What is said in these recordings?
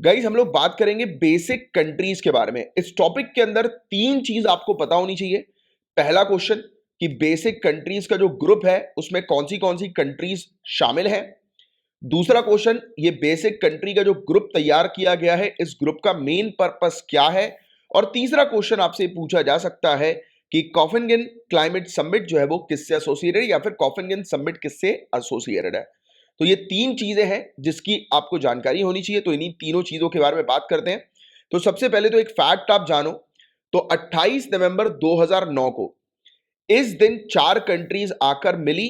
Guys हम लोग बात करेंगे बेसिक कंट्रीज के बारे में। इस टॉपिक के अंदर तीन चीज आपको पता होनी चाहिए। पहला क्वेश्चन कि बेसिक कंट्रीज का जो ग्रुप है उसमें कौन सी कंट्रीज शामिल है। दूसरा क्वेश्चन, ये बेसिक कंट्री का जो ग्रुप तैयार किया गया है इस ग्रुप का मेन पर्पस क्या है। और तीसरा क्वेश्चन आपसे पूछा जा सकता है कि कोपेनहेगन क्लाइमेट समिट जो है वो किससे एसोसिएटेड, या फिर कोपेनहेगन समिट किससे एसोसिएटेड है। तो ये तीन चीजें हैं जिसकी आपको जानकारी होनी चाहिए। तो इन्हीं तीनों चीजों के बारे में बात करते हैं। तो सबसे पहले तो एक फैक्ट आप जानो, तो 28 नवंबर 2009 को इस दिन चार कंट्रीज आकर मिली।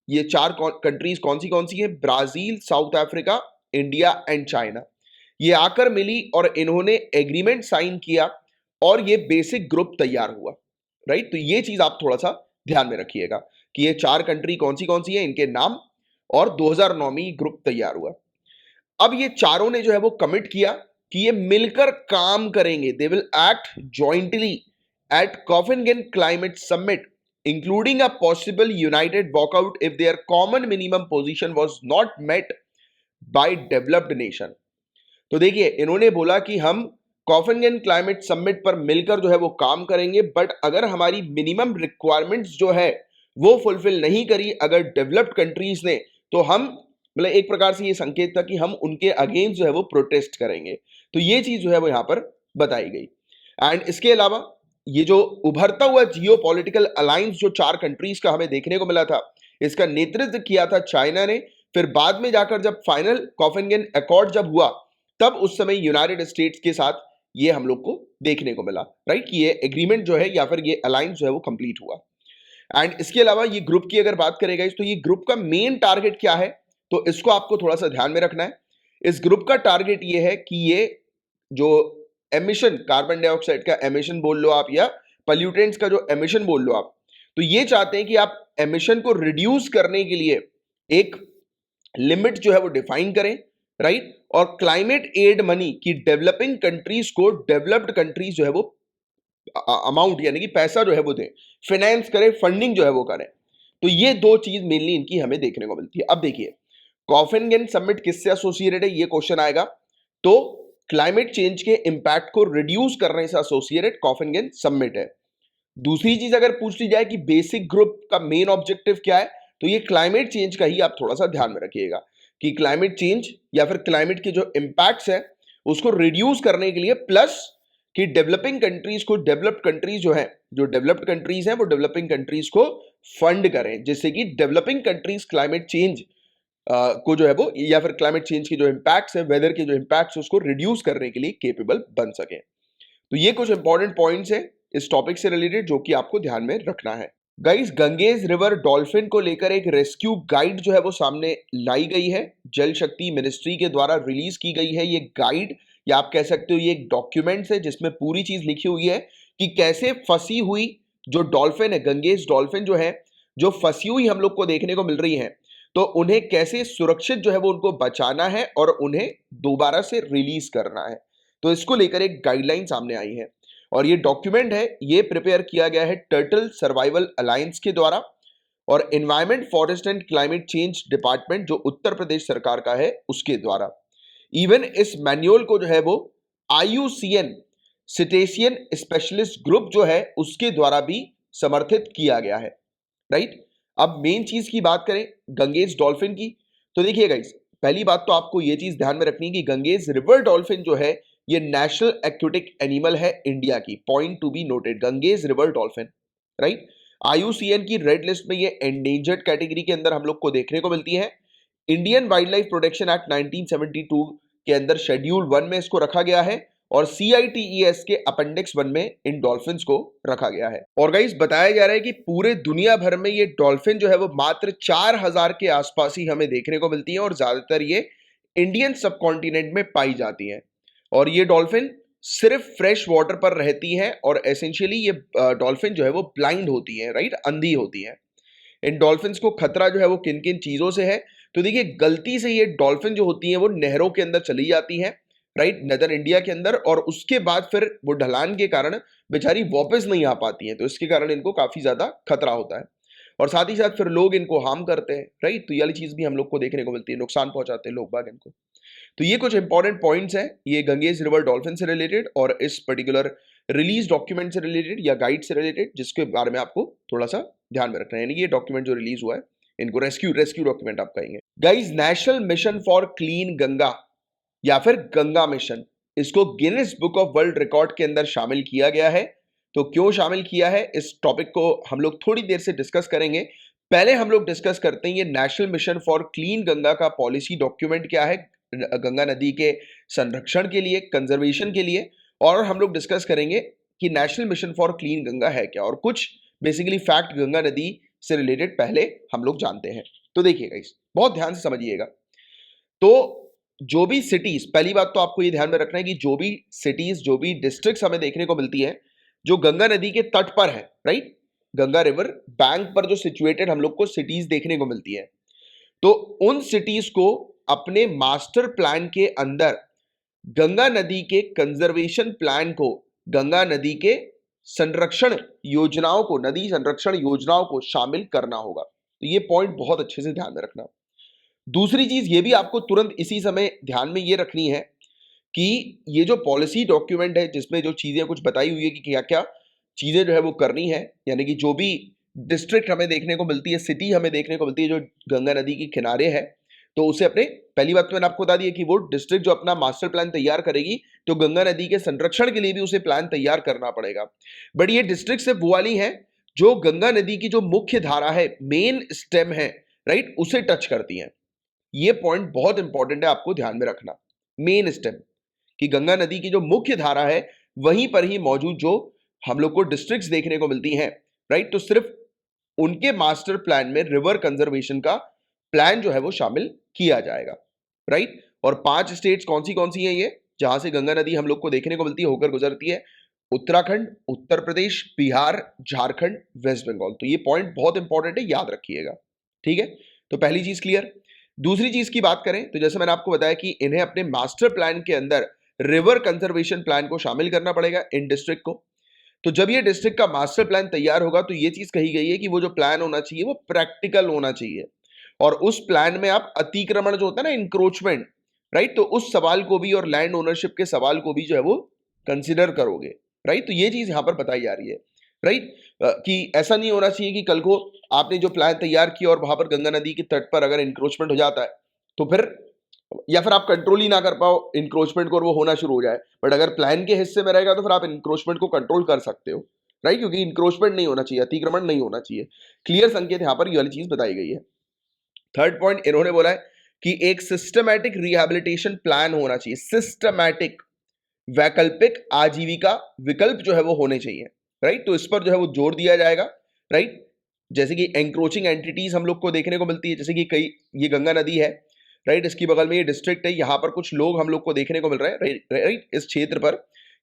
ये चार कंट्रीज कौन सी है? Brazil, south Africa, India and China. ये आकर मिली और इन्होंने एग्रीमेंट साइन किया और ये बेसिक ग्रुप तैयार हुआ। राइट, तो ये चीज आप थोड़ा सा ध्यान में रखिएगा कि ये चार कंट्री कौन सी है, इनके नाम, और 2009 में ये ग्रुप तैयार हुआ। अब ये चारों ने जो है वो कमिट किया कि ये मिलकर काम करेंगे। They will act jointly at Copenhagen climate summit including a possible united walkout if there common minimum position was not met by developed nation. तो देखिए, इन्होंने बोला कि हम कोपेनहेगन क्लाइमेट समिट पर मिलकर जो है वो काम करेंगे, बट अगर हमारी मिनिमम रिक्वायरमेंट्स जो है वो फुलफिल नहीं करी अगर डेवलप्ड कंट्रीज ने, तो हम, मतलब एक प्रकार से ये संकेत था कि हम उनके अगेंस्ट जो है वो प्रोटेस्ट करेंगे। तो ये चीज जो है वो यहां पर बताई गई। एंड इसके अलावा ये जो उभरता हुआ जियो पॉलिटिकल अलायंस जो चार कंट्रीज का हमें देखने को मिला था, इसका नेतृत्व किया था चाइना ने। फिर बाद में जाकर जब फाइनल कोपेनहेगन अकॉर्ड जब हुआ, तब उस समय यूनाइटेड स्टेट्स के साथ ये हम लोग को देखने को मिला। राइट, कि ये एग्रीमेंट जो है या फिर ये अलायंस जो है वो कंप्लीट हुआ। एंड इसके अलावा ये ग्रुप की अगर बात करेगा तो ये ग्रुप का मेन टारगेट क्या है, तो इसको आपको थोड़ा सा ध्यान में रखना है। इस ग्रुप का टारगेट ये है कि ये जो एमिशन, कार्बन डाइऑक्साइड का एमिशन बोल लो आप, या पॉल्यूटेंट्स का जो एमिशन बोल लो आप, तो ये चाहते हैं कि आप एमिशन को रिड्यूस करने के लिए एक लिमिट जो है वो डिफाइन करें। राइट, और क्लाइमेट एड मनी की डेवलपिंग कंट्रीज को डेवलप्ड कंट्रीज जो है वो अमाउंट यानी कि पैसा जो है वो दें, फाइनेंस करें, फंडिंग जो है वो करें। तो ये दो चीज मेनली इनकी हमें देखने को मिलती है। अब देखिए, कोपेनहेगन समिट किससे एसोसिएटेड है, ये क्वेश्चन आएगा। तो क्लाइमेट चेंज के इंपैक्ट को रिड्यूस करने से एसोसिएटेड कोपेनहेगन समिट है। दूसरी चीज अगर पूछ ली जाए कि बेसिक ग्रुप का मेन ऑब्जेक्टिव क्या है, तो ये क्लाइमेट चेंज का ही आप थोड़ा सा ध्यान में रखिएगा कि क्लाइमेट चेंज या फिर क्लाइमेट के जो इंपैक्ट्स है उसको रिड्यूस करने के लिए, प्लस कि डेवलपिंग कंट्रीज को, डेवलप्ड कंट्रीज जो है, जो डेवलप्ड कंट्रीज हैं वो डेवलपिंग कंट्रीज को फंड करें, जिससे कि डेवलपिंग कंट्रीज क्लाइमेट चेंज को जो है वो, या फिर क्लाइमेट चेंज के जो इंपैक्ट्स है, वेदर के जो इंपैक्ट्स उसको रिड्यूस करने के लिए केपेबल बन सके। तो ये कुछ इंपॉर्टेंट पॉइंट्स है इस टॉपिक से रिलेटेड जो कि आपको ध्यान में रखना है। गाइस, गंगेज रिवर डॉल्फिन को लेकर एक रेस्क्यू गाइड जो है वो सामने लाई गई है। जल शक्ति मिनिस्ट्री के द्वारा रिलीज की गई है ये गाइड, या आप कह सकते हो ये एक डॉक्यूमेंट्स है जिसमें पूरी चीज लिखी हुई है कि कैसे फंसी हुई जो डॉल्फिन है, गंगेज डॉल्फिन जो है, जो फंसी हुई हम लोग को देखने को मिल रही है, तो उन्हें कैसे सुरक्षित जो है वो उनको बचाना है और उन्हें दोबारा से रिलीज करना है। तो इसको लेकर एक गाइडलाइन सामने आई है और ये डॉक्यूमेंट है, ये प्रिपेयर किया गया है टर्टल सर्वाइवल अलायंस के द्वारा और environment, forest and climate change department जो उत्तर प्रदेश सरकार का है उसके द्वारा। इवन इस मैन्युअल को जो है वो IUCN सिटेशियन स्पेशलिस्ट ग्रुप जो है उसके द्वारा भी समर्थित किया गया है। राइट, अब मेन चीज की बात करें गंगेज डॉल्फिन की, तो देखिए गाइस, पहली बात तो आपको यह चीज ध्यान में रखनी है कि गंगेज रिवर डॉल्फिन जो है ये नेशनल एक्वेटिक एनिमल है इंडिया की। Point to be noted, Ganges river dolphin. Right, IUCN की रेड लिस्ट में ये एंडेंजर्ड कैटेगरी के अंदर हम लोग को देखने को मिलती है। Indian wild life protection act 1972 के अंदर शेड्यूल 1 में इसको रखा गया है और CITES के अपेंडिक्स 1 में इन डॉल्फिन्स को रखा गया है। और गाइस, बताया जा रहा है कि पूरे दुनिया भर में ये डॉल्फिन जो है वो मात्र 4000 के आसपास ही हमें देखने को मिलती है और ज्यादातर ये इंडियन सब कॉन्टिनेंट में पाई जाती है। और ये डॉल्फिन सिर्फ फ्रेश वाटर पर रहती है और एसेंशियली ये डॉल्फिन जो है वो ब्लाइंड होती है। राइट, अंधी होती है। इन डॉल्फिन्स को खतरा जो है वो किन किन चीजों से है, तो देखिए, गलती से ये डॉल्फिन जो होती है वो नहरों के अंदर चली जाती है। राइट, नदर इंडिया के अंदर, और उसके बाद फिर वो ढलान के कारण बेचारी वापस नहीं आ पाती है, तो इसके कारण इनको काफी ज्यादा खतरा होता है और साथ ही साथ फिर लोग इनको हार्म करते हैं। राइट, तो ये वाली चीज भी हम लोग को देखने को मिलती है, नुकसान पहुंचाते हैं लोग बाग इनको। तो ये कुछ इंपॉर्टेंट पॉइंट्स हैं, ये गंगेज रिवर डॉल्फिन से रिलेटेड और इस पर्टिकुलर रिलीज डॉक्यूमेंट से रिलेटेड या गाइड से रिलेटेड, जिसके बारे में आपको थोड़ा सा ध्यान में रखना है। यानी कि ये डॉक्यूमेंट जो रिलीज हुआ है इनको रेस्क्यू डॉक्यूमेंट आप कहेंगे। Guys, national mission for clean Ganga या फिर गंगा मिशन, इसको Guinness book of world record के अंदर शामिल किया गया है। तो क्यों शामिल किया है, इस टॉपिक को हम लोग थोड़ी देर से डिस्कस करेंगे। पहले हम लोग डिस्कस करते हैं ये national mission for clean Ganga का पॉलिसी डॉक्यूमेंट क्या है गंगा नदी के संरक्षण के लिए, कंजर्वेशन के लिए, और हम लोग डिस्कस करेंगे कि national mission for clean Ganga है क्या, और कुछ बेसिकली फैक्ट गंगा नदी से रिलेटेड पहले हम लोग जानते हैं। तो देखिएगा, इस बहुत ध्यान से समझिएगा। तो जो भी सिटीज, पहली बात तो आपको ये ध्यान में रखना है कि जो भी सिटीज, जो भी डिस्ट्रिक्ट्स हमें देखने को मिलती है जो गंगा नदी के तट पर है, राइट, गंगा रिवर बैंक पर जो सिचुएटेड हम लोग को सिटीज देखने को मिलती है, तो उन सिटीज को अपने मास्टर प्लान के अंदर गंगा नदी के कंजर्वेशन प्लान को, गंगा नदी के संरक्षण योजनाओं को, नदी संरक्षण योजनाओं को शामिल करना होगा। तो ये पॉइंट बहुत अच्छे से ध्यान में रखना। दूसरी चीज ये भी आपको तुरंत इसी समय ध्यान में ये रखनी है कि ये जो पॉलिसी डॉक्यूमेंट है जिसमें जो चीजें कुछ बताई हुई है कि क्या क्या चीजें जो है वो करनी है, यानी कि जो भी डिस्ट्रिक्ट हमें देखने को मिलती है, सिटी हमें देखने को मिलती है जो गंगा नदी के किनारे है, तो उसे अपने, पहली बात तो मैंने आपको बता दी है कि वो डिस्ट्रिक्ट जो अपना मास्टर प्लान तैयार करेगी तो गंगा नदी के संरक्षण के लिए भी उसे प्लान तैयार करना पड़ेगा। बट ये डिस्ट्रिक्ट सिर्फ वो वाली है जो गंगा नदी की जो मुख्य धारा है, मेन स्टेम है, राइट, उसे टच करती है। ये पॉइंट बहुत इंपॉर्टेंट है, आपको ध्यान में रखना। मेन स्टेम कि गंगा नदी की जो मुख्य धारा है वहीं पर ही मौजूद जो हम लोग को डिस्ट्रिक्ट्स देखने को मिलती हैं, राइट, तो सिर्फ उनके मास्टर प्लान में रिवर कंजर्वेशन का प्लान जो है वो शामिल किया जाएगा, राइट। और 5 स्टेट्स कौन सी हैं ये जहां से गंगा नदी हम लोग को देखने को मिलती है, होकर गुजरती है? उत्तराखंड, उत्तर प्रदेश, बिहार, झारखंड, वेस्ट बंगाल। तो ये पॉइंट बहुत इंपॉर्टेंट है, याद रखिएगा, ठीक है। तो पहली चीज क्लियर। दूसरी चीज की बात करें तो जैसे मैंने आपको बताया कि इन्हें अपने मास्टर प्लान के अंदर रिवर कंजर्वेशन प्लान को शामिल करना पड़ेगा इन डिस्ट्रिक्ट को। तो जब ये डिस्ट्रिक्ट का मास्टर प्लान तैयार होगा तो ये चीज कही गई है कि वो जो प्लान होना चाहिए वो प्रैक्टिकल होना चाहिए, और उस प्लान में आप अतिक्रमण जो होता है ना, इंक्रोचमेंट, राइट, तो उस सवाल को भी और लैंड ओनरशिप के सवाल को भी जो है वो कंसिडर करोगे, राइट। तो ये चीज यहां पर बताई जा रही है, राइट, कि ऐसा नहीं होना चाहिए कि कल को आपने जो प्लान तैयार किया और वहां पर गंगा नदी के तट पर अगर इंक्रोचमेंट हो जाता है तो फिर, या फिर आप कंट्रोल ही ना कर पाओ इंक्रोचमेंट को और वो होना शुरू हो जाए। बट अगर प्लान के हिस्से में रहेगा तो फिर आप इंक्रोचमेंट को कंट्रोल कर सकते हो, राइट, क्योंकि इंक्रोचमेंट नहीं होना चाहिए, अतिक्रमण नहीं होना चाहिए। क्लियर संकेत यहां पर ये वाली चीज बताई गई है। थर्ड पॉइंट इन्होंने बोला है कि एक सिस्टमैटिक रिहैबिलिटेशन प्लान होना चाहिए, सिस्टमैटिक, वैकल्पिक आजीविका विकल्प जो है वो होने चाहिए, राइट। तो इस पर जो है वो जोर दिया जाएगा, राइट। जैसे कि एंक्रोचिंग एंटिटीज हम लोग को देखने को मिलती है, जैसे कि कई, ये गंगा नदी है, राइट, इसकी बगल में ये डिस्ट्रिक्ट है, यहाँ पर कुछ लोग हम लोग को देखने को मिल रहे हैं, राइट, इस क्षेत्र पर,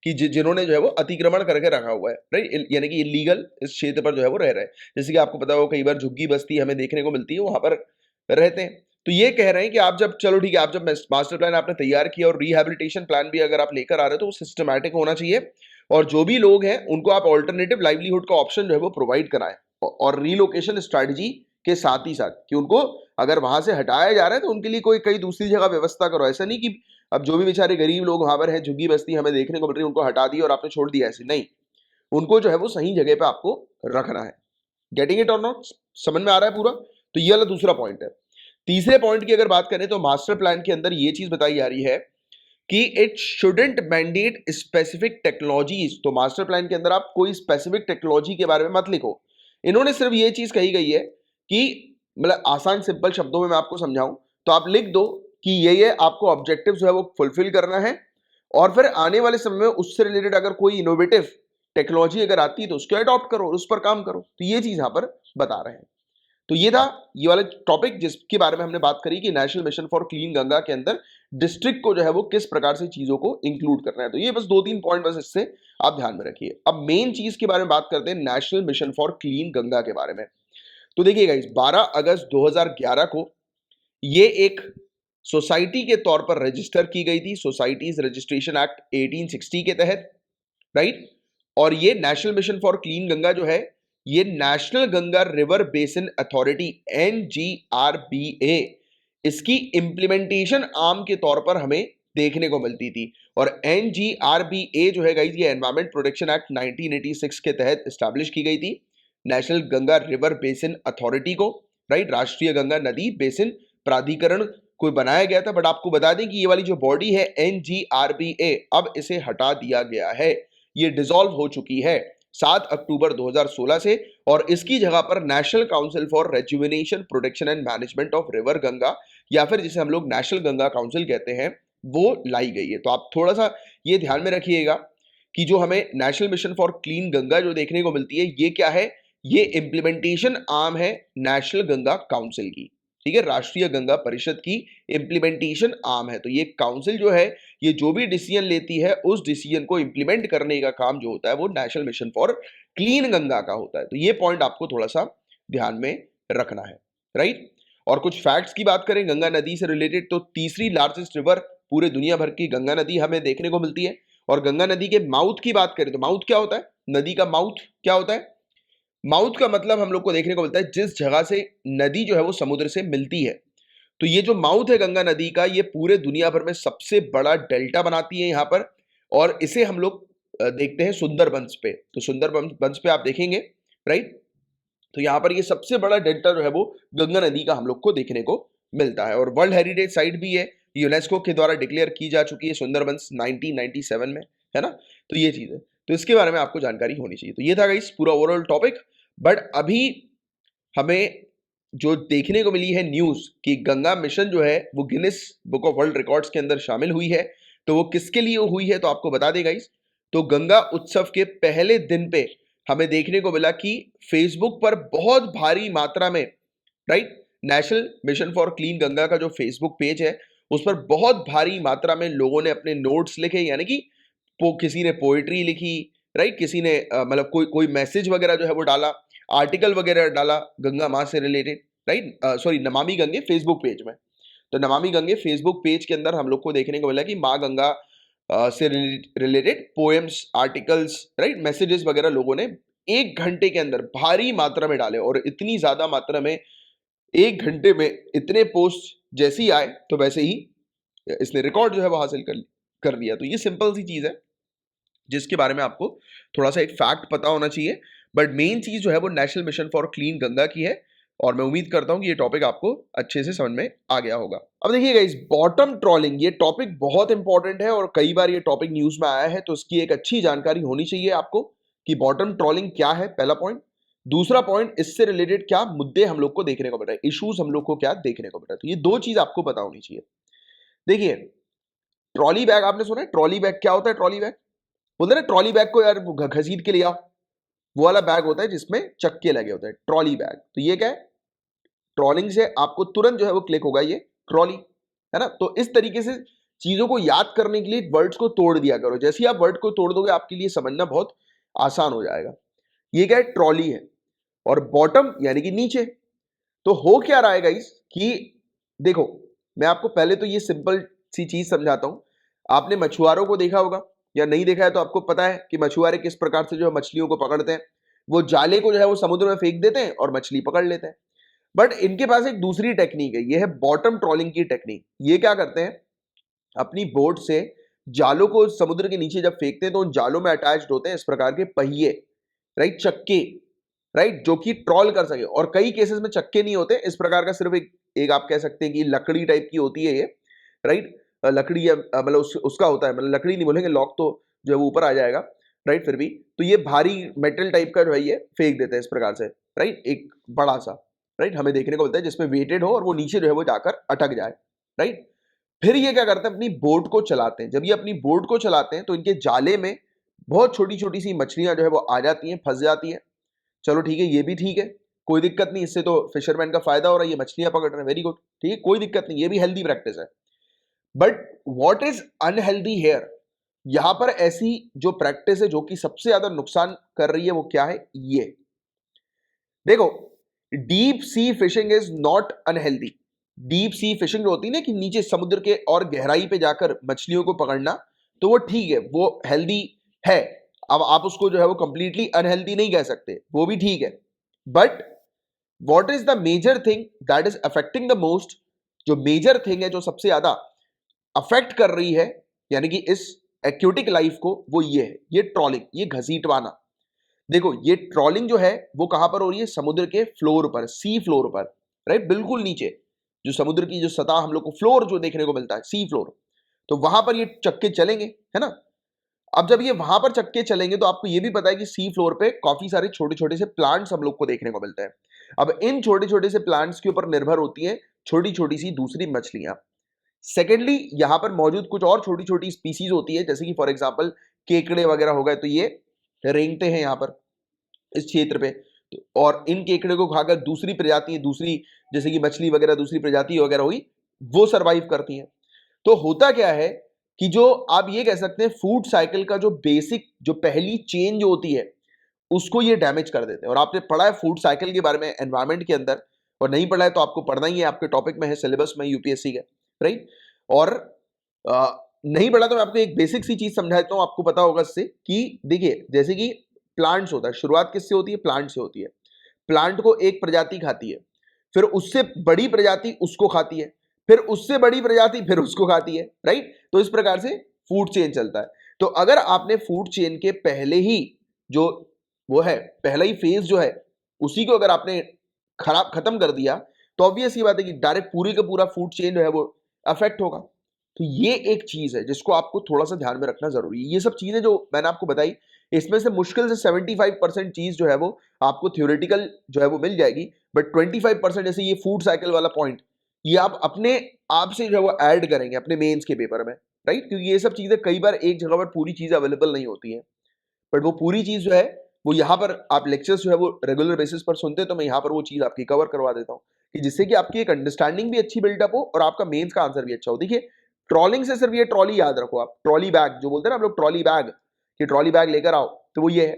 कि जिन्होंने जो है वो अतिक्रमण करके रखा हुआ है, राइट, यानी कि इलीगल इस क्षेत्र पर जो है वो रह रहे हैं। जैसे कि आपको पता हो कई बार झुग्गी बस्ती हमें देखने को मिलती है, वहां पर रहते हैं। तो ये कह रहे हैं कि आप जब, चलो ठीक है, आप जब मास्टर प्लान आपने तैयार किया और रिहैबिलिटेशन प्लान भी अगर आप लेकर आ रहे हो तो वो सिस्टमैटिक होना चाहिए, और जो भी लोग हैं उनको आप ऑल्टरनेटिव लाइवलीहुड का ऑप्शन जो है वो प्रोवाइड कराएं, और रीलोकेशन स्ट्रैटेजी के साथ ही साथ कि उनको अगर वहां से हटाया जा रहा है तो उनके लिए कोई दूसरी जगह व्यवस्था करो। ऐसा नहीं कि अब जो भी बेचारे गरीब लोग वहां पर हैं, झुग्गी बस्ती हमें देखने को मिल रही है, उनको हटा दिया और आपने छोड़ दिया, ऐसे नहीं, उनको जो है वो सही जगह पे आपको रखना है। गेटिंग इट और नॉट? समझ में आ रहा है पूरा? तो ये वाला दूसरा पॉइंट है। तीसरे पॉइंट की अगर बात करें तो मास्टर प्लान के अंदर ये चीज बताई जा रही है कि it shouldn't mandate specific technologies. तो मास्टर प्लान के अंदर आप कोई स्पेसिफिक टेक्नोलॉजी के बारे में मत लिखो। इन्होंने सिर्फ ये चीज कही गई है कि, मतलब आसान सिंपल शब्दों में मैं आपको समझाऊं तो आप लिख दो कि ये आपको ऑब्जेक्टिव जो है वो फुलफिल करना है, और फिर आने वाले समय में उससे रिलेटेड अगर कोई इनोवेटिव टेक्नोलॉजी अगर आती है तो उसको अडॉप्ट करो, उस पर काम करो। तो ये चीज यहां पर बता रहे हैं। तो ये था ये वाला टॉपिक जिसके बारे में हमने बात करी कि national mission for clean Ganga के अंदर डिस्ट्रिक्ट को जो है वो किस प्रकार से चीजों को इंक्लूड करना है। तो ये बस 2-3 पॉइंट बस इससे आप ध्यान में रखिए। अब मेन चीज के बारे में बात करते हैं, national mission for clean Ganga के बारे में। तो देखिएगा, इस 12 अगस्त 2011 को ये एक सोसाइटी के तौर पर रजिस्टर की गई थी, सोसाइटीज रजिस्ट्रेशन एक्ट 1860 के तहत, राइट। और ये national mission for clean Ganga जो है ये national Ganga river basin authority NGRBA इसकी इंप्लीमेंटेशन आम के तौर पर हमें देखने को मिलती थी। और NGRBA जो है गाइस, ये एनवायरमेंट प्रोटेक्शन एक्ट 1986 के तहत स्टैब्लिश की गई थी national Ganga river basin authority को, राइट, राष्ट्रीय गंगा नदी बेसिन प्राधिकरण को बनाया गया था। बट आपको बता दें कि ये वाली जो बॉडी है NGRBA, अब इसे हटा दिया गया है, ये डिसॉल्व हो चुकी है 7 अक्टूबर 2016 से, और इसकी जगह पर national council for rejuvenation protection and management of river Ganga, या फिर जिसे हम लोग नेशनल गंगा काउंसिल कहते हैं, वो लाई गई है। तो आप थोड़ा सा ये ध्यान में रखिएगा कि जो हमें national mission for clean Ganga जो देखने को मिलती है, ये क्या है, ये इंप्लीमेंटेशन आर्म है नेशनल गंगा काउंसिल की, ठीक है, राष्ट्रीय गंगा परिषद की इंप्लीमेंटेशन आर्म है। तो ये काउंसिल जो है, ये जो भी डिसीजन लेती है, उस डिसीजन को इंप्लीमेंट करने का काम जो होता है वो national mission for clean Ganga का होता है। तो ये पॉइंट आपको थोड़ा सा ध्यान में रखना है, राइट। और कुछ फैक्ट्स की बात करें गंगा नदी से रिलेटेड, तो तीसरी लार्जेस्ट रिवर पूरे दुनिया भर की गंगा नदी हमें देखने को मिलती है। और गंगा नदी के माउथ की बात करें तो माउथ क्या होता है, नदी का माउथ क्या होता है, माउथ का मतलब हम लोग को देखने को मिलता है जिस जगह से नदी जो है वो समुद्र से मिलती है। तो ये जो माउथ है गंगा नदी का, ये पूरे दुनिया भर में सबसे बड़ा डेल्टा बनाती है यहाँ पर, और इसे हम लोग देखते हैं सुंदरबंस पे। तो सुंदरबंस पे आप देखेंगे, राइट, तो यहाँ पर ये सबसे बड़ा डेल्टा जो है वो गंगा नदी का हम लोग को देखने को मिलता है। और वर्ल्ड हेरिटेज साइट भी है, यूनेस्को के द्वारा डिक्लेयर की जा चुकी है सुंदरबंस 1997 में, है ना। तो ये चीज है, तो इसके बारे में आपको जानकारी होनी चाहिए। तो ये था गाइस पूरा ओवरऑल टॉपिक। बट अभी हमें जो देखने को मिली है न्यूज कि गंगा मिशन जो है वो Guinness book of world records के अंदर शामिल हुई है, तो वो किसके लिए हुई है तो आपको बता दें गाइस। तो गंगा उत्सव के पहले दिन पे हमें देखने को मिला कि फेसबुक पर बहुत भारी मात्रा में, right, national mission for clean Ganga का जो फेसबुक पेज है उस पर बहुत भारी मात्रा में लोगों ने अपने नोट्स लिखे, यानी कि किसी ने पोएट्री लिखी, राइट, किसी ने मतलब कोई कोई मैसेज वगैरह जो है वो डाला, आर्टिकल वगैरह डाला गंगा माँ से related, right, sorry Namami Gange Facebook page में। तो नमामि गंगे फेसबुक पेज के अंदर हम लोग को देखने को मिला कि माँ गंगा से related poems, articles, right, messages वगैरह लोगों ने 1 घंटे के अंदर भारी मात्रा में डाले। और इतनी ज्यादा मात्रा में 1 घंटे में इतने पोस्ट जैसे ही आए तो वैसे ही इसने रिकॉर्ड जो है वो हासिल कर लिया। तो ये सिंपल सी चीज है जिसके बारे में आपको थोड़ा सा एक फैक्ट पता होना चाहिए। बट मेन चीज जो है वो national mission for clean Ganga की है, और मैं उम्मीद करता हूं कि ये टॉपिक आपको अच्छे से समझ में आ गया होगा। अब देखिएगा इस बॉटम ट्रॉलिंग, ये टॉपिक बहुत इंपॉर्टेंट है और कई बार ये टॉपिक न्यूज में आया है, तो इसकी एक अच्छी जानकारी होनी चाहिए आपको कि बॉटम ट्रॉलिंग क्या है, पहला पॉइंट। दूसरा पॉइंट, इससे रिलेटेड क्या मुद्दे हम लोग को देखने को मिल रहे हैं, इश्यूज हम लोग को क्या देखने को मिल रहा है। तो ये दो चीज आपको पता होनी चाहिए। देखिए ट्रॉली बैग आपने सुना है, ट्रॉली बैग क्या होता है, ट्रॉली बैग बोलते हैं ना, ट्रॉली बैग को यार घसीट के ले आओ, वो वाला बैग होता है जिसमें चक्के लगे होते हैं, ट्रॉली बैग। तो ये क्या है, ट्रॉलिंग से आपको तुरंत जो है वो क्लिक होगा ये ट्रॉली, है ना। तो इस तरीके से चीजों को याद करने के लिए वर्ड्स को तोड़ दिया करो, जैसे ही आप वर्ड को तोड़ दोगे आपके लिए समझना बहुत आसान हो जाएगा। ये क्या है, ट्रॉली है। और बॉटम यानी कि नीचे। तो हो क्या रहा है गाइस कि देखो, मैं आपको पहले तो ये सिंपल सी चीज समझाता हूं। आपने मछुआरों को देखा होगा या नहीं देखा है तो आपको पता है कि मछुआरे किस प्रकार से जो है मछलियों को पकड़ते हैं। वो जाले को जो है वो समुद्र में फेंक देते हैं और मछली पकड़ लेते हैं। बट इनके पास एक दूसरी टेक्निक है, ये है बॉटम ट्रॉलिंग की टेक्निक। ये क्या करते हैं, अपनी बोट से जालों को समुद्र के नीचे जब फेंकते हैं तो उन जालों में अटैच्ड होते हैं इस प्रकार के पहिए, राइट, चक्के, राइट, जो कि ट्रॉल कर सके। और कई केसेस में चक्के नहीं होते, इस प्रकार का सिर्फ एक आप कह सकते हैं कि लकड़ी टाइप की होती है ये, राइट, लकड़ी या मतलब उसका होता है, मतलब लकड़ी नहीं बोलेंगे, लॉक तो जो है वो ऊपर आ जाएगा, राइट। फिर भी तो ये भारी मेटल टाइप का जो है ये फेंक देते हैं इस प्रकार से, राइट, एक बड़ा सा, राइट, हमें देखने को मिलता है जिसमें वेटेड हो और वो नीचे जो है वो जाकर अटक जाए, राइट। फिर ये क्या करते हैं, अपनी बोट को चलाते हैं। जब ये अपनी बोट को चलाते हैं तो इनके जाले में बहुत छोटी छोटी सी मछलियां जो है वो आ जाती हैं, फंस जाती हैं। चलो ठीक है, ये भी ठीक है, कोई दिक्कत नहीं, इससे तो फिशरमैन का फायदा हो रहा है, ये मछलियां पकड़ रहे हैं, वेरी गुड, ठीक है, कोई दिक्कत नहीं, ये भी हेल्दी प्रैक्टिस है। But what is unhealthy here, यहां पर ऐसी जो प्रैक्टिस है जो कि सबसे ज्यादा नुकसान कर रही है वो क्या है, ये देखो, deep sea fishing is not unhealthy. Deep sea fishing जो होती है ना कि नीचे समुद्र के और गहराई पे जाकर मछलियों को पकड़ना, तो वो ठीक है, वो हेल्दी है। अब आप उसको जो है वो कंप्लीटली अनहेल्दी नहीं कह सकते, वो भी ठीक है। But what is the major thing that is affecting the most, जो मेजर थिंग है, जो सबसे ज्यादा अफेक्ट कर रही है यानी कि इस एक्यूटिक लाइफ को, वो ये है, ये ट्रॉलिंग, ये घसीटवाना। देखो ये ट्रॉलिंग जो है वो कहां पर हो रही है? समुद्र के फ्लोर पर, सी फ्लोर पर, राइट, बिल्कुल नीचे जो समुद्र की जो सतह हम लोग को फ्लोर जो देखने को मिलता है, सी फ्लोर, तो वहां पर ये चक्के चलेंगे, है ना। अब जब ये वहां पर चक्के चलेंगे तो आपको ये भी पता है कि सी फ्लोर पे काफी सारे छोटे छोटे से प्लांट्स हम लोग को देखने को मिलते हैं। अब इन छोटे छोटे से प्लांट्स के ऊपर निर्भर होती है छोटी छोटी सी दूसरी मछलियां। सेकेंडली यहां पर मौजूद कुछ और छोटी छोटी स्पीसीज होती है, जैसे कि फॉर एग्जाम्पल केकड़े वगैरह हो गए, तो ये रेंगते हैं यहां पर इस क्षेत्र पे, और इन केकड़े को खाकर दूसरी प्रजाति, दूसरी जैसे कि मछली वगैरह दूसरी प्रजाति वगैरह हुई, वो सरवाइव करती हैं। तो होता क्या है कि जो आप ये कह सकते हैं फूड साइकिल का जो बेसिक जो पहली चेन जो होती है उसको ये डैमेज कर देते हैं। और आपने पढ़ा है फूड साइकिल के बारे में एनवायरमेंट के अंदर, और नहीं पढ़ा है तो आपको पढ़ना ही है, आपके टॉपिक में है, सिलेबस में यूपीएससी का, राइट। और नहीं पढ़ा तो मैं आपको एक बेसिक सी चीज समझाता हूं, आपको पता होगा इससे कि देखिए जैसे कि प्लांट्स होता है, शुरुआत किससे होती है? प्लांट से होती है। प्लांट को एक प्रजाति खाती है, फिर उससे बड़ी प्रजाति उसको खाती है, फिर उससे बड़ी प्रजाति फिर उसको खाती है, राइट। तो इस प्रकार से फूड चेन चलता है। तो अगर आपने फूड चेन के पहले ही जो वो है, पहला ही फेज जो है, उसी को अगर आपने खत्म कर दिया, तो ऑब्वियस ही बात है कि डायरेक्ट पूरी का पूरा फूड चेन जो है वो अफेक्ट होगा। तो ये एक चीज है जिसको आपको थोड़ा सा ध्यान में रखना जरूरी है। ये सब चीजें जो मैंने आपको बताई, इसमें से मुश्किल से 75% चीज जो है वो आपको थ्योरेटिकल जो है वो मिल जाएगी, बट 25% जैसे ये फूड साइकिल वाला पॉइंट, ये आप अपने आप से जो है वो ऐड करेंगे अपने मेंस के पेपर में, राइट। क्योंकि ये सब चीजें कई बार एक जगह पर पूरी चीज अवेलेबल नहीं होती है, बट वो पूरी चीज जो है वो यहाँ पर आप लेक्चर्स जो है वो रेगुलर बेसिस पर सुनते हैं, तो मैं यहाँ पर वो चीज आपकी कवर करवा देता हूँ कि जिससे कि आपकी एक अंडरस्टैंडिंग भी अच्छी बिल्डअप हो और आपका मेंस का आंसर भी अच्छा हो। देखिए ट्रॉलिंग से सिर्फ ये ट्रॉली याद रखो आप, ट्रॉली बैग जो बोलते हैं ना हम लोग, ट्रॉली बैग, कि ट्रॉली बैग लेकर आओ, तो वो ये है,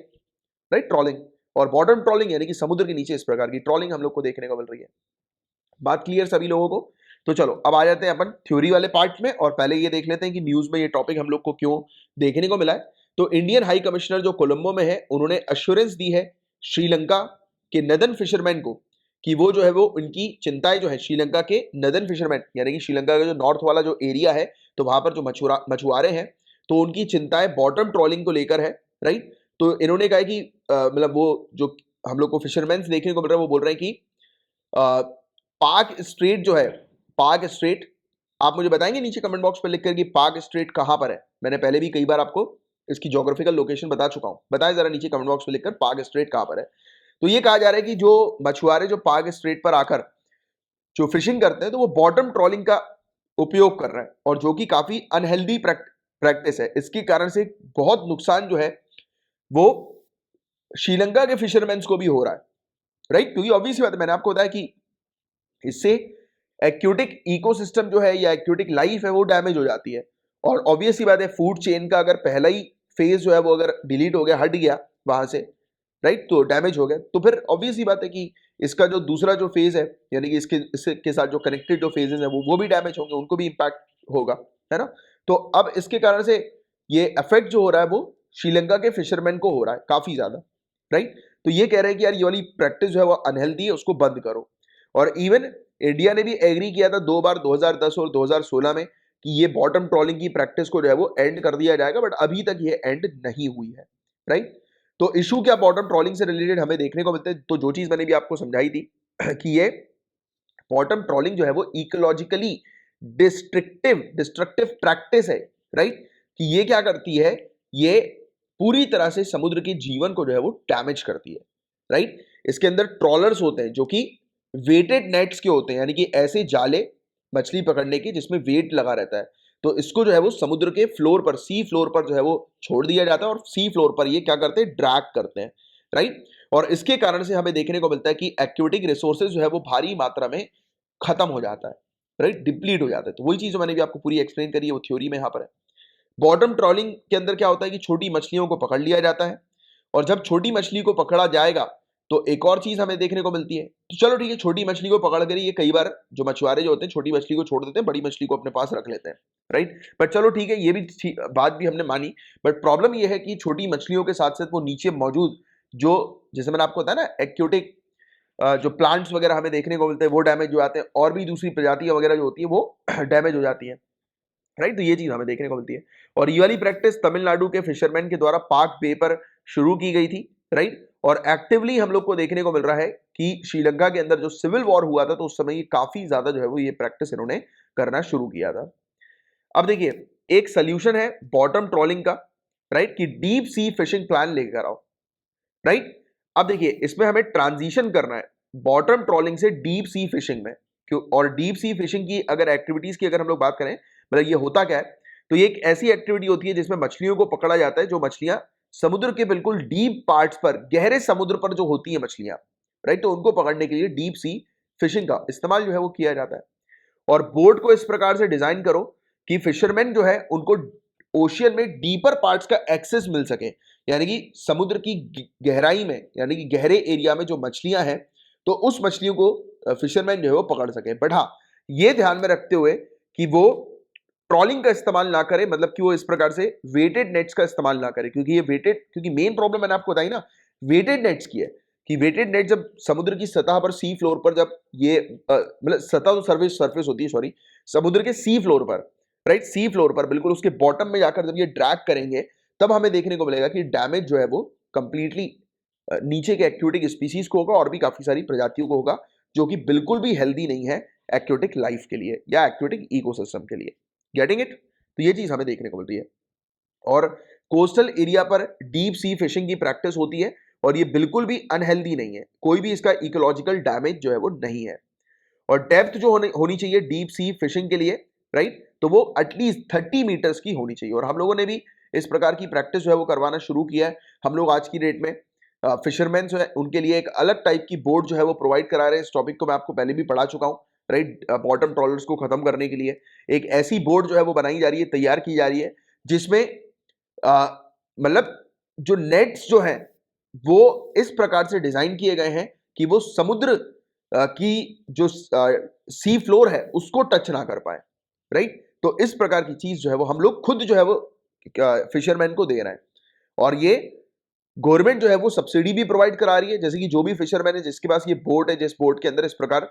राइट, ट्रॉलिंग। और बॉटम ट्रॉलिंग यानी कि समुद्र के नीचे इस प्रकार की ट्रॉलिंग हम लोग को देखने को मिल रही है। बात क्लियर सभी लोगों को? तो चलो अब आ जाते हैं अपन थ्योरी वाले पार्ट में, और पहले ये देख लेते हैं कि न्यूज में ये टॉपिक हम लोग को क्यों देखने को मिला है। तो इंडियन हाई कमिश्नर जो कोलंबो में है, उन्होंने अश्योरेंस दी है श्रीलंका के नदन फिशरमैन को कि वो जो है वो उनकी चिंताएं जो है श्रीलंका के नदन फिशरमैन यानी कि श्रीलंका का जो नॉर्थ वाला जो एरिया है, तो वहां पर जो मछुआरे हैं, तो उनकी चिंताएं बॉटम ट्रॉलिंग को लेकर है, राइट। तो इन्होंने कहा कि मतलब वो जो हम लोग को फिशरमैन देखने को मिल रहा है, वो बोल रहे हैं कि पाक स्ट्रेट जो है, पाक स्ट्रेट, आप मुझे बताएंगे नीचे कमेंट बॉक्स पर लिखकर कि पाक स्ट्रेट कहां पर है? मैंने पहले भी कई बार आपको इसकी ज्योग्राफिकल लोकेशन बता चुका हूं, बताएं जरा नीचे कमेंट बॉक्स में लिखकर पाक स्ट्रेट कहां पर है। तो ये कहा जा रहा है कि जो मछुआरे जो पाक स्ट्रेट पर आकर जो फिशिंग करते हैं, तो वो बॉटम ट्रॉलिंग का उपयोग कर रहे हैं, और जो कि काफी अनहेल्दी प्रैक्टिस है। इसके कारण से बहुत नुकसान जो है वो श्रीलंका के फिशरमैन को भी हो रहा है, राइट। क्योंकि ऑब्वियस बात है, मैंने आपको बताया कि इससे एक्यूटिक इकोसिस्टम जो है या एक्यूटिक लाइफ है वो डैमेज हो जाती है। और ऑब्वियस ही बात है फूड चेन का अगर पहला ही फेज जो है वो अगर डिलीट हो गया, हट गया वहां से, राइट, तो डैमेज हो गया, तो फिर ऑब्वियस ही बात है कि इसका जो दूसरा जो फेज है यानी कि इसके साथ जो कनेक्टेड जो फेजेस है वो भी डैमेज होंगे, उनको भी इंपैक्ट होगा, है ना। तो अब इसके कारण से ये इफेक्ट जो हो रहा है वो श्रीलंका के फिशरमैन को हो रहा है काफी ज्यादा, राइट। तो ये कह रहे हैं कि यार ये वाली प्रैक्टिस जो है वो अनहेल्दी है, उसको बंद करो। और इवन इंडिया ने भी एग्री किया था 2 बार, 2010 और 2016 में, कि ये बॉटम ट्रॉलिंग की प्रैक्टिस को जो है वो एंड कर दिया जाएगा, बट अभी तक ये एंड नहीं हुई है, राइट। तो इशू क्या बॉटम ट्रॉलिंग से रिलेटेड हमें देखने को मिलते हैं, तो जो चीज मैंने भी आपको समझाई थी कि ये बॉटम ट्रॉलिंग जो है वो इकोलॉजिकली डिस्ट्रक्टिव प्रैक्टिस है, राइट। कि ये क्या करती है, ये पूरी तरह से समुद्र के जीवन को जो है वो डैमेज करती है, राइट। इसके अंदर ट्रॉलर्स होते हैं जो कि वेटेड नेट्स के होते हैं, यानी कि ऐसे जाले मछली पकड़ने के जिसमें वेट लगा रहता है। तो इसको जो है वो समुद्र के फ्लोर पर, सी फ्लोर पर जो है वो छोड़ दिया जाता है, और सी फ्लोर पर ये क्या करते हैं, ड्रैग करते हैं, राइट। और इसके कारण से हमें देखने को मिलता है कि एक्यूटिक रिसोर्सेज जो है वो भारी मात्रा में खत्म हो जाता है, राइट, डिप्लीट हो जाता है। तो वही चीज मैंने भी आपको पूरी एक्सप्लेन करी है, वो थ्योरी में यहाँ पर है। बॉटम ट्रॉलिंग के अंदर क्या होता है कि छोटी मछलियों को पकड़ लिया जाता है, और जब छोटी मछली को पकड़ा जाएगा तो एक और चीज हमें देखने को मिलती है। तो चलो ठीक है, छोटी मछली को पकड़ कर ये कई बार जो मछुआरे जो होते हैं छोटी मछली को छोड़ देते हैं, बड़ी मछली को अपने पास रख लेते हैं, राइट। बट चलो ठीक है, ये भी बात भी हमने मानी, बट प्रॉब्लम ये है कि छोटी मछलियों के साथ साथ वो नीचे मौजूद जो, जैसे मैंने आपको बताया ना, एक्यूटिक जो प्लांट्स वगैरह हमें देखने को मिलते हैं वो डैमेज हो जाते हैं, और भी दूसरी प्रजातियां वगैरह जो होती है वो डैमेज हो जाती है, राइट। तो ये चीज हमें देखने को मिलती है। और ये वाली प्रैक्टिस तमिलनाडु के फिशरमैन के द्वारा पाक बे पर शुरू की गई थी, राइट। और एक्टिवली हम लोग को देखने को मिल रहा है कि श्रीलंका के अंदर जो सिविल वॉर हुआ था तो उस समय ये काफी ज्यादा जो है वो ये प्रैक्टिस इन्होंने करना शुरू किया था। अब देखिए, एक सोल्यूशन है बॉटम ट्रॉलिंग का, राइट, कि डीप सी फिशिंग प्लान लेकर आओ, राइट। अब देखिए, इसमें हमें ट्रांजिशन करना है बॉटम ट्रॉलिंग से डीप सी फिशिंग में। क्यों? और डीप सी फिशिंग की अगर एक्टिविटीज की अगर हम लोग बात करें, मतलब ये होता क्या है, तो ये एक ऐसी एक्टिविटी होती है जिसमें मछलियों को पकड़ा जाता है, जो मछलियां समुद्र के बिल्कुल डीप पार्ट्स पर, गहरे समुद्र पर जो होती है मछलियां, राइट, तो उनको पकड़ने के लिए डीप सी फिशिंग का इस्तेमाल जो है वो किया जाता है। और बोट को इस प्रकार से डिजाइन करो कि फिशरमैन जो है उनको ओशियन में डीपर पार्ट्स का एक्सेस मिल सके, यानी कि समुद्र की गहराई में, यानी कि गहरे एरिया में जो मछलियां हैं तो उस मछलियों को फिशरमैन जो है वो पकड़ सके। बट हाँ, ये ध्यान में रखते हुए कि वो ट्रॉलिंग का इस्तेमाल ना करे, मतलब कि वो इस प्रकार से वेटेड नेट्स का इस्तेमाल ना करे, क्योंकि ये वेटेड, क्योंकि मेन प्रॉब्लम मैंने आपको बताई ना वेटेड नेट्स की है, कि वेटेड नेट जब समुद्र की सतह पर, सी फ्लोर पर, जब ये मतलब सतह तो सरफेस सरफेस होती है, सॉरी, समुद्र के सी फ्लोर पर, राइट, सी फ्लोर पर बिल्कुल उसके बॉटम में जाकर जब ये ड्रैग करेंगे तब हमें देखने को मिलेगा कि डैमेज जो है वो कंप्लीटली नीचे के एक्वेटिक स्पीसीज को होगा और भी काफी सारी प्रजातियों को होगा, जो कि बिल्कुल भी हेल्दी नहीं है एक्वेटिक लाइफ के लिए या एक्वेटिक इकोसिस्टम के लिए। Getting it? तो ये चीज हमें देखने को मिल रही है। और कोस्टल एरिया पर डीप सी फिशिंग की प्रैक्टिस होती है और ये बिल्कुल भी अनहेल्दी नहीं है, कोई भी इसका इकोलॉजिकल डैमेज जो है वो नहीं है। और डेप्थ जो होनी चाहिए डीप सी फिशिंग के लिए, राइट, तो वो एटलीस्ट 30 मीटर्स की होनी चाहिए। और हम लोगों ने भी इस प्रकार की प्रैक्टिस जो है वो करवाना शुरू किया है। हम लोग आज की डेट में फिशरमैन जो है उनके लिए एक अलग टाइप की बोर्ड जो है वो प्रोवाइड करा रहे हैं। इस टॉपिक को मैं आपको पहले भी पढ़ा चुका हूँ, राइट। बॉटम ट्रॉलर्स को खत्म करने के लिए एक ऐसी बोर्ड जो है वो बनाई जा रही है, तैयार की जा रही है, जिसमें मतलब जो नेट्स जो हैं वो इस प्रकार से डिजाइन किए गए हैं कि वो समुद्र की जो सी फ्लोर है उसको टच ना कर पाए, राइट। तो इस प्रकार की चीज जो है वो हम लोग खुद जो है वो फिशरमैन को दे रहे हैं। और ये गवर्नमेंट जो है वो सब्सिडी भी प्रोवाइड करा रही है, जैसे कि जो भी फिशरमैन है जिसके पास ये बोट है, जिस बोट के अंदर इस प्रकार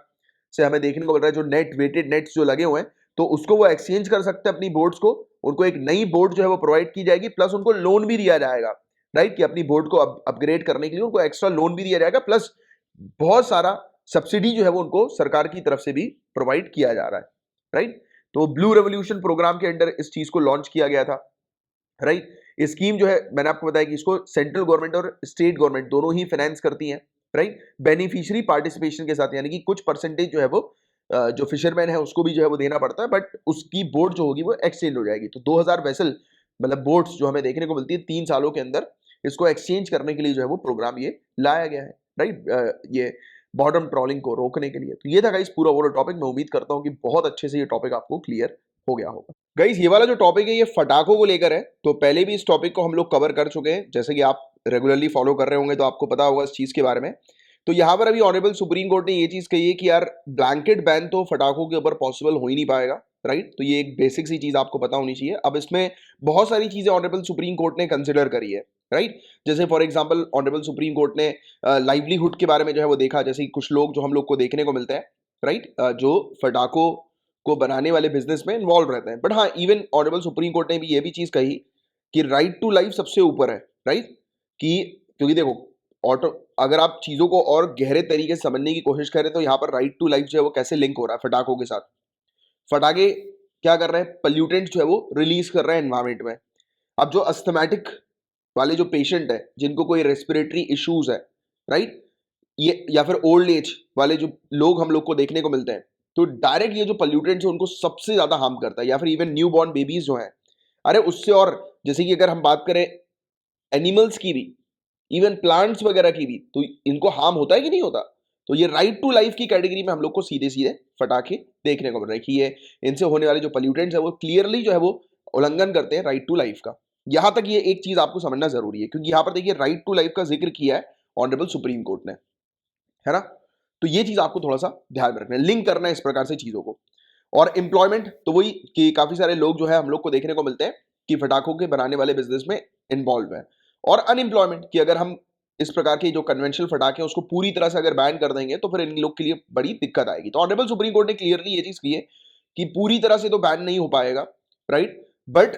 से हमें देखने को मिल रहा है जो नेट, वेटेड नेट्स जो लगे हुए हैं, तो उसको वो एक्सचेंज कर सकते हैं अपनी बोट्स को। उनको एक नई बोट जो है वो प्रोवाइड की जाएगी, प्लस उनको लोन भी दिया जाएगा, राइट, कि अपनी बोट को अपग्रेड करने के लिए उनको एक्स्ट्रा लोन भी दिया जाएगा, प्लस बहुत सारा सब्सिडी जो है वो उनको सरकार की तरफ से भी प्रोवाइड किया जा रहा है, राइट। तो ब्लू रेवोल्यूशन प्रोग्राम के अंडर इस चीज को लॉन्च किया गया था, राइट। ये स्कीम जो है मैंने आपको बताया कि इसको सेंट्रल गवर्नमेंट और स्टेट गवर्नमेंट दोनों ही फाइनेंस करती हैं, राइट, बेनिफिशियरी पार्टिसिपेशन के साथ, यानी कि कुछ परसेंटेज जो है वो जो फिशरमैन है उसको भी जो है वो देना पड़ता है, बट उसकी बोट जो होगी वो एक्सचेंज हो जाएगी। तो 2000 वेसल, मतलब बोट्स जो हमें देखने को मिलती है 3 सालों के अंदर, इसको एक्सचेंज करने के लिए जो है वो प्रोग्राम ये लाया गया है, राइट, ये बॉटम ट्रॉलिंग को रोकने के लिए। तो ये था गाइस पूरा वो टॉपिक। मैं उम्मीद करता हूँ कि बहुत अच्छे से ये टॉपिक आपको क्लियर हो गया होगा। गाइस, ये वाला जो टॉपिक है ये फटाकों को लेकर है, तो पहले भी इस टॉपिक को हम लोग कवर कर चुके हैं, जैसे कि आप रेगुलरली फॉलो कर रहे होंगे तो आपको पता होगा इस चीज के बारे में। तो यहाँ पर अभी ऑनरेबल सुप्रीम कोर्ट ने ये चीज कही है कि यार ब्लैंकेट बैन तो फटाकों के ऊपर पॉसिबल हो ही नहीं पाएगा, राइट। तो ये एक बेसिक सी चीज आपको पता होनी चाहिए। अब इसमें बहुत सारी चीजें ऑनरेबल सुप्रीम कोर्ट ने कंसिडर करी है, राइट। जैसे for example honourable supreme court ने लाइवलीहुड के बारे में जो है वो देखा, जैसे कि कुछ लोग जो हम लोग को देखने को मिलते हैं, राइट, जो फटाकों को बनाने वाले बिजनेस में इन्वॉल्व रहते हैं। बट हाँ, इवन ऑनरेबल सुप्रीम कोर्ट ने भी ये भी चीज कही कि राइट टू लाइफ सबसे ऊपर है, राइट, कि क्योंकि देखो ऑटो, अगर आप चीजों को और गहरे तरीके से समझने की कोशिश करें तो यहाँ पर राइट टू लाइफ जो है वो कैसे लिंक हो रहा है फटाकों के साथ। फटाके क्या कर रहे हैं, पोल्यूटेंट जो है वो रिलीज कर रहे हैं एनवायरमेंट में। अब जो अस्थमेटिक वाले जो पेशेंट है, जिनको कोई रेस्पिरेटरी इश्यूज है, राइट, ये या फिर ओल्ड एज वाले जो लोग हम लोग को देखने को मिलते हैं, तो डायरेक्ट ये जो पोल्यूटेंट्स है उनको सबसे ज्यादा हार्म करता है। या फिर इवन न्यू बॉर्न बेबीज जो हैं, अरे उससे, और जैसे कि अगर हम बात करें एनिमल्स की भी, इवन प्लांट्स वगैरह की भी, तो इनको हार्म होता है कि नहीं होता। तो ये राइट टू लाइफ की कैटेगरी में हम लोग को सीधे सीधे फटाके देखने को मिल रहे हैं कि ये इनसे होने वाले जो पोल्यूटेंट्स है वो क्लियरली जो है वो उल्लंघन करते हैं राइट टू लाइफ का। यहां तक ये एक चीज आपको समझना जरूरी है, क्योंकि यहां पर देखिए राइट टू लाइफ का जिक्र किया है ऑनरेबल सुप्रीम कोर्ट ने, है ना। तो ये चीज आपको थोड़ा सा ध्यान में रखना है, लिंक करना है इस प्रकार से चीजों को। और एम्प्लॉयमेंट, तो वही कि काफी सारे लोग जो है हम लोग को देखने को मिलते हैं कि फटाकों के बनाने वाले बिजनेस में इन्वॉल्व है। और अनएम्प्लॉयमेंट, कि अगर हम इस प्रकार के जो कन्वेंशनल फटाके हैं उसको पूरी तरह से अगर बैन कर देंगे तो फिर इन लोग के लिए बड़ी दिक्कत आएगी। तो ऑनरेबल सुप्रीम कोर्ट ने क्लियरली ये चीज की है कि पूरी तरह से तो बैन नहीं हो पाएगा, राइट, बट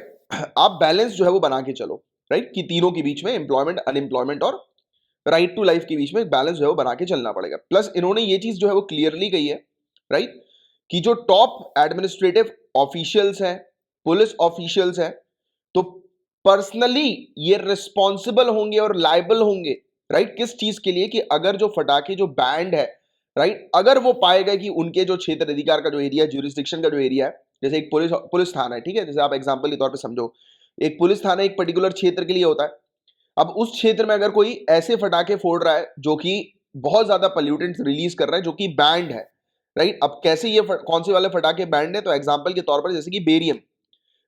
आप बैलेंस जो है वो बना के चलो, राइट, कि तीनों के बीच में एम्प्लॉयमेंट, अनएम्प्लॉयमेंट और राइट टू लाइफ के बीच में बैलेंस जो है वो बना के चलना पड़ेगा। प्लस इन्होंने ये चीज जो है वो क्लियरली कही है, राइट, कि जो टॉप एडमिनिस्ट्रेटिव ऑफिशियल्स हैं, पुलिस ऑफिशियल्स हैं, तो पर्सनली ये रिस्पॉन्सिबल होंगे और लायबल होंगे, राइट, किस चीज के लिए, कि अगर जो फटाके जो बैंड है, राइट, अगर वो पाएगा कि उनके जो क्षेत्र अधिकार का जो एरिया, ज्यूरिसडिक्शन का जो एरिया है, जैसे एक पुलिस थाना है, ठीक है, जैसे आप एग्जांपल के तौर पे समझो, एक पुलिस थाना एक पर्टिकुलर क्षेत्र के लिए होता है। अब उस क्षेत्र में अगर कोई ऐसे फटाके फोड़ रहा है जो कि बहुत ज्यादा पोल्यूटेंट्स रिलीज कर रहा है, जो कि बैंड है, राइट, अब कैसे ये कौन से वाले फटाके बैंड है, तो एग्जांपल के तौर पर जैसे कि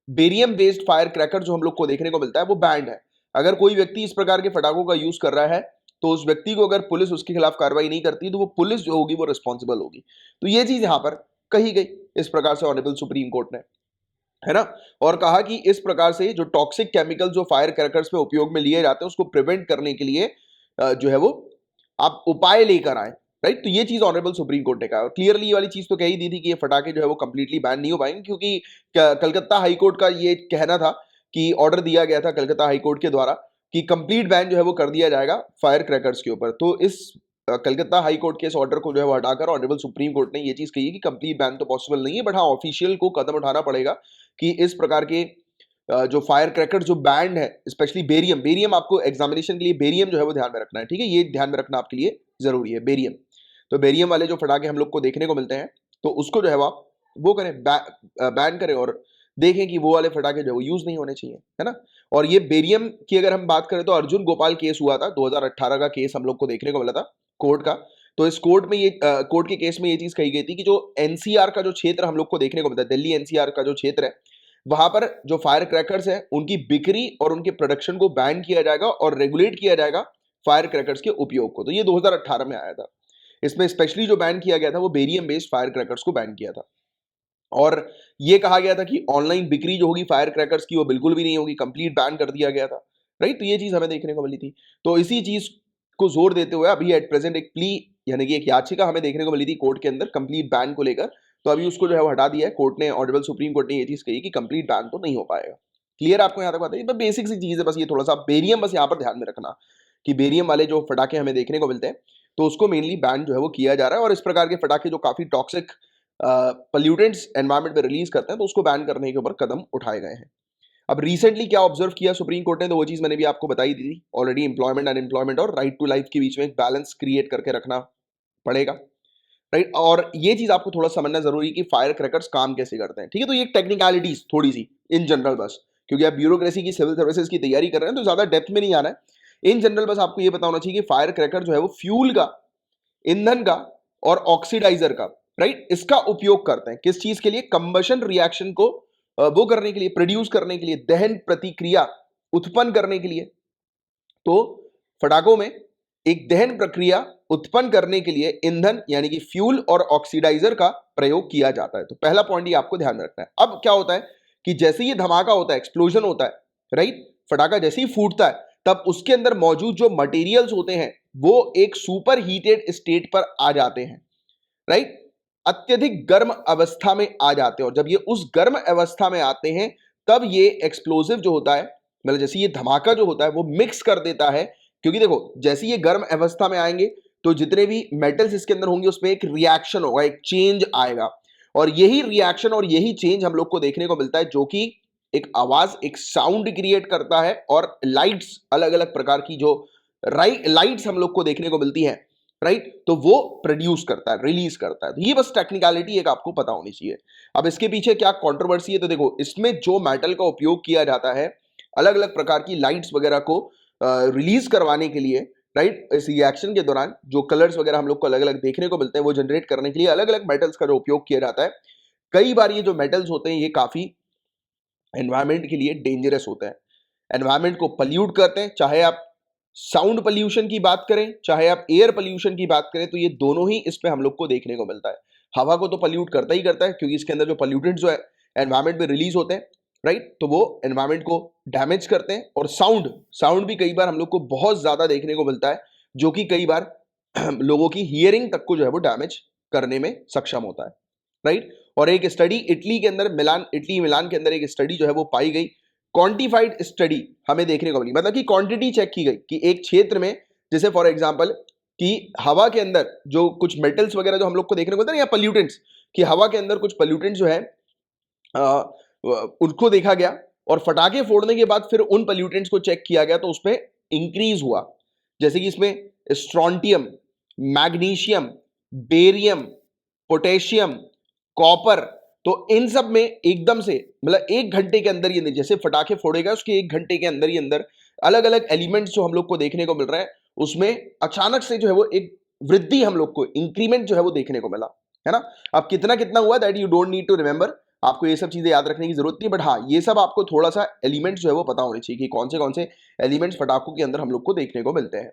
बेरियम बेस्ड फायर क्रैकर जो हम लोग को देखने को मिलता है वो बैंड है। अगर कोई व्यक्ति इस प्रकार के फटाकों का यूज कर रहा है तो उस व्यक्ति को अगर पुलिस उसके खिलाफ कार्रवाई नहीं करती तो वो पुलिस जो होगी वो रिस्पॉन्सिबल होगी। तो ये चीज यहां पर कही गई इस प्रकार से ऑनरेबल सुप्रीम कोर्ट ने, है ना, और कहा कि इस प्रकार से जो टॉक्सिक केमिकल जो फायर क्रैकर्स में उपयोग में लिए जाते हैं उसको प्रिवेंट करने के लिए जो है वो आप उपाय लेकर आए, राइट। तो ये चीज ऑनरेबल सुप्रीम कोर्ट ने कहा और क्लियरली ये वाली चीज तो कह ही दी थी कि ये फटाके जो है वो कंप्लीटली बैन नहीं हो पाएंगे, क्योंकि कलकत्ता हाई कोर्ट का ये कहना था कि ऑर्डर दिया गया था कलकत्ता हाई कोर्ट के द्वारा कि कंप्लीट बैन जो है वो कर दिया जाएगा फायर क्रैकर्स के ऊपर। तो इस कलकत्ता हाई कोर्ट के इस ऑर्डर को जो है वो हटाकर ऑनरेबल सुप्रीम कोर्ट ने ये चीज कही है कि कंप्लीट बैन तो पॉसिबल नहीं है, बट हाँ ऑफिशियल को कदम उठाना पड़ेगा कि इस प्रकार के जो फायर क्रैकर जो बैंड है, स्पेशली बेरियम आपको एग्जामिनेशन के लिए बेरियम जो है वो ध्यान में रखना है, ठीक है, ये ध्यान में रखना आपके लिए जरूरी है बेरियम। तो बेरियम वाले जो फटाके हम लोग को देखने को मिलते हैं तो उसको जो है वो आप वो करें, बैन करें और देखें कि वो वाले फटाके जो है वो यूज नहीं होने चाहिए, है ना। और ये बेरियम की अगर हम बात करें तो अर्जुन गोपाल केस हुआ था, 2018 का केस हम लोग को देखने को मिला था कोर्ट का। तो इस कोर्ट में ये कोर्ट के केस में ये चीज कही गई थी कि जो एनसीआर का जो क्षेत्र हम लोग को देखने को मिलता है, दिल्ली एनसीआर का जो क्षेत्र है, वहां पर जो फायर क्रैकर्स है उनकी बिक्री और उनके प्रोडक्शन को बैन किया जाएगा और रेगुलेट किया जाएगा फायर क्रैकर्स के उपयोग को। तो ये 2018 में आया था। इसमें स्पेशली जो बैन किया गया था वो बेरियम बेस्ड फायर क्रैकर्स को बैन किया था और ये कहा गया था कि ऑनलाइन बिक्री जो होगी फायर क्रैकर्स की वो बिल्कुल भी नहीं होगी, कंप्लीट बैन कर दिया गया था, राइट। तो ये चीज हमें देखने को मिली थी। तो इसी चीज को जोर देते हुए अभी एट प्रेजेंट एक प्ली यानी कि एक याचिका हमें देखने को मिली थी कोर्ट के अंदर कंप्लीट बैन को लेकर। तो अभी उसको जो है वो हटा दिया है कोर्ट ने, ऑनरेबल सुप्रीम कोर्ट ने ये चीज कही कि कंप्लीट बैन तो नहीं हो पाएगा। क्लियर आपको यहाँ तक बात है, बेसिक सी चीज है, बस ये थोड़ा सा बेरियम बस यहाँ पर ध्यान में रखना कि बेरियम वाले जो फटाके हमें देखने को मिलते हैं तो उसको मेनली बैन जो है वो किया जा रहा है और इस प्रकार के फटाके जो काफी टॉक्सिक पोल्यूटेंट्स एनवायरमेंट में रिलीज करते हैं तो उसको बैन करने के ऊपर कदम उठाए गए हैं। अब रिसेंटली क्या ऑब्जर्व किया सुप्रीम कोर्ट ने, तो वो चीज मैंने भी आपको बताई दी थी ऑलरेडी, एम्प्लॉयमेंट अनएम्प्लॉयमेंट और राइट टू लाइफ के बीच में एक बैलेंस क्रिएट करके रखना पड़ेगा, राइट। और ये चीज आपको थोड़ा समझना जरूरी है कि फायर क्रैकर्स काम कैसे करते हैं, ठीक है। तो ये टेक्निकलिटीज थोड़ी सी इन जनरल बस, क्योंकि आप ब्यूरोक्रेसी की सिविल सर्विसेज की तैयारी कर रहे हैं तो ज्यादा डेप्थ में नहीं आना है। इन जनरल बस आपको ये पता होना चाहिए कि फायर क्रैकर जो है वो फ्यूल का, ईंधन का और ऑक्सीडाइजर का, राइट, इसका उपयोग करते हैं किस चीज के लिए, कंबशन रिएक्शन को वो करने के लिए, प्रोड्यूस करने के लिए, दहन प्रतिक्रिया उत्पन्न करने के लिए। तो फटाकों में एक दहन प्रक्रिया उत्पन्न करने के लिए ईंधन यानी कि फ्यूल और ऑक्सीडाइजर का प्रयोग किया जाता है। तो पहला पॉइंट ये आपको ध्यान में रखना है। अब क्या होता है कि जैसे ये धमाका होता है, एक्सप्लोजन होता है, राइट, फटाका जैसे ही फूटता है तब उसके अंदर मौजूद जो मटेरियल्स होते हैं वो एक सुपर हीटेड स्टेट पर आ जाते हैं, राइट, अत्यधिक गर्म अवस्था में आ जाते हैं। और जब ये उस गर्म अवस्था में आते हैं तब ये एक्सप्लोसिव जो होता है, मतलब जैसे ये धमाका जो होता है वो मिक्स कर देता है, क्योंकि देखो जैसे ये गर्म अवस्था में आएंगे तो जितने भी मेटल्स इसके अंदर होंगे उसमें एक रिएक्शन होगा, एक चेंज आएगा और यही रिएक्शन और यही चेंज हम लोग को देखने को मिलता है जो कि एक आवाज, एक साउंड क्रिएट करता है और लाइट्स, अलग अलग प्रकार की जो लाइट्स हम लोग को देखने को मिलती हैं, राइट, तो वो प्रोड्यूस करता है, रिलीज करता है। तो ये बस टेक्निकलिटी एक आपको पता होनी चाहिए। अब इसके पीछे क्या कंट्रोवर्सी है, तो देखो इसमें जो मेटल का उपयोग किया जाता है अलग अलग प्रकार की लाइट्स वगैरह को रिलीज करवाने के लिए, राइट, इस रिएक्शन के दौरान जो कलर्स वगैरह हम लोग को अलग अलग देखने को मिलते हैं वो जनरेट करने के लिए अलग अलग मेटल्स का जो उपयोग किया जाता है। कई बार ये जो मेटल्स होते हैं ये काफी एनवायरमेंट के लिए डेंजरस होते हैं, एनवायरमेंट को पल्यूट करते हैं, चाहे आप साउंड पोल्यूशन की बात करें चाहे आप एयर पोल्यूशन की बात करें, तो ये दोनों ही इसमें हम लोग को देखने को मिलता है। हवा को तो पोल्यूट करता ही करता है क्योंकि इसके अंदर जो पोल्यूटेंट जो है एनवायरमेंट में रिलीज होते हैं, राइट, तो वो एनवायरमेंट को डैमेज करते हैं। और साउंड साउंड भी कई बार हम लोग को बहुत ज्यादा देखने को मिलता है, जो कि कई बार लोगों की हियरिंग तक को जो है वो डैमेज करने में सक्षम होता है, राइट। और एक स्टडी इटली के अंदर, मिलान के अंदर एक स्टडी जो है वो पाई गई, क्वांटिफाइड स्टडी हमें देखने को मिली, मतलब कि क्वांटिटी चेक की गई कि एक क्षेत्र में, जैसे फॉर एग्जांपल कि हवा के अंदर जो कुछ मेटल्स वगैरह जो हम लोग को देखने को मिलता है, या पोल्यूटेंट्स, कि हवा के अंदर कुछ पोल्यूटेंट्स जो है उनको देखा गया, और फटाके फोड़ने के बाद फिर उन पोल्यूटेंट्स को चेक किया गया तो उसमें इंक्रीज हुआ। जैसे कि इसमें strontium, magnesium, barium, potassium, copper, तो इन सब में एकदम से, मतलब 1 घंटे के अंदर ही अंदर, जैसे फटाके फोड़ेगा उसके 1 घंटे के अंदर ही अंदर अलग अलग एलिमेंट्स जो हम लोग को देखने को मिल रहे हैं, उसमें अचानक से जो है वो एक वृद्धि, हम लोग को इंक्रीमेंट जो है वो देखने को मिला, है ना। अब कितना कितना हुआ that you don't need to remember, आपको ये सब चीजें याद रखने की जरूरत नहीं, बट हाँ ये सब आपको थोड़ा सा एलिमेंट्स जो है वो पता होने चाहिए कि कौन से एलिमेंट्स फटाकों के अंदर हम लोग को देखने को मिलते हैं।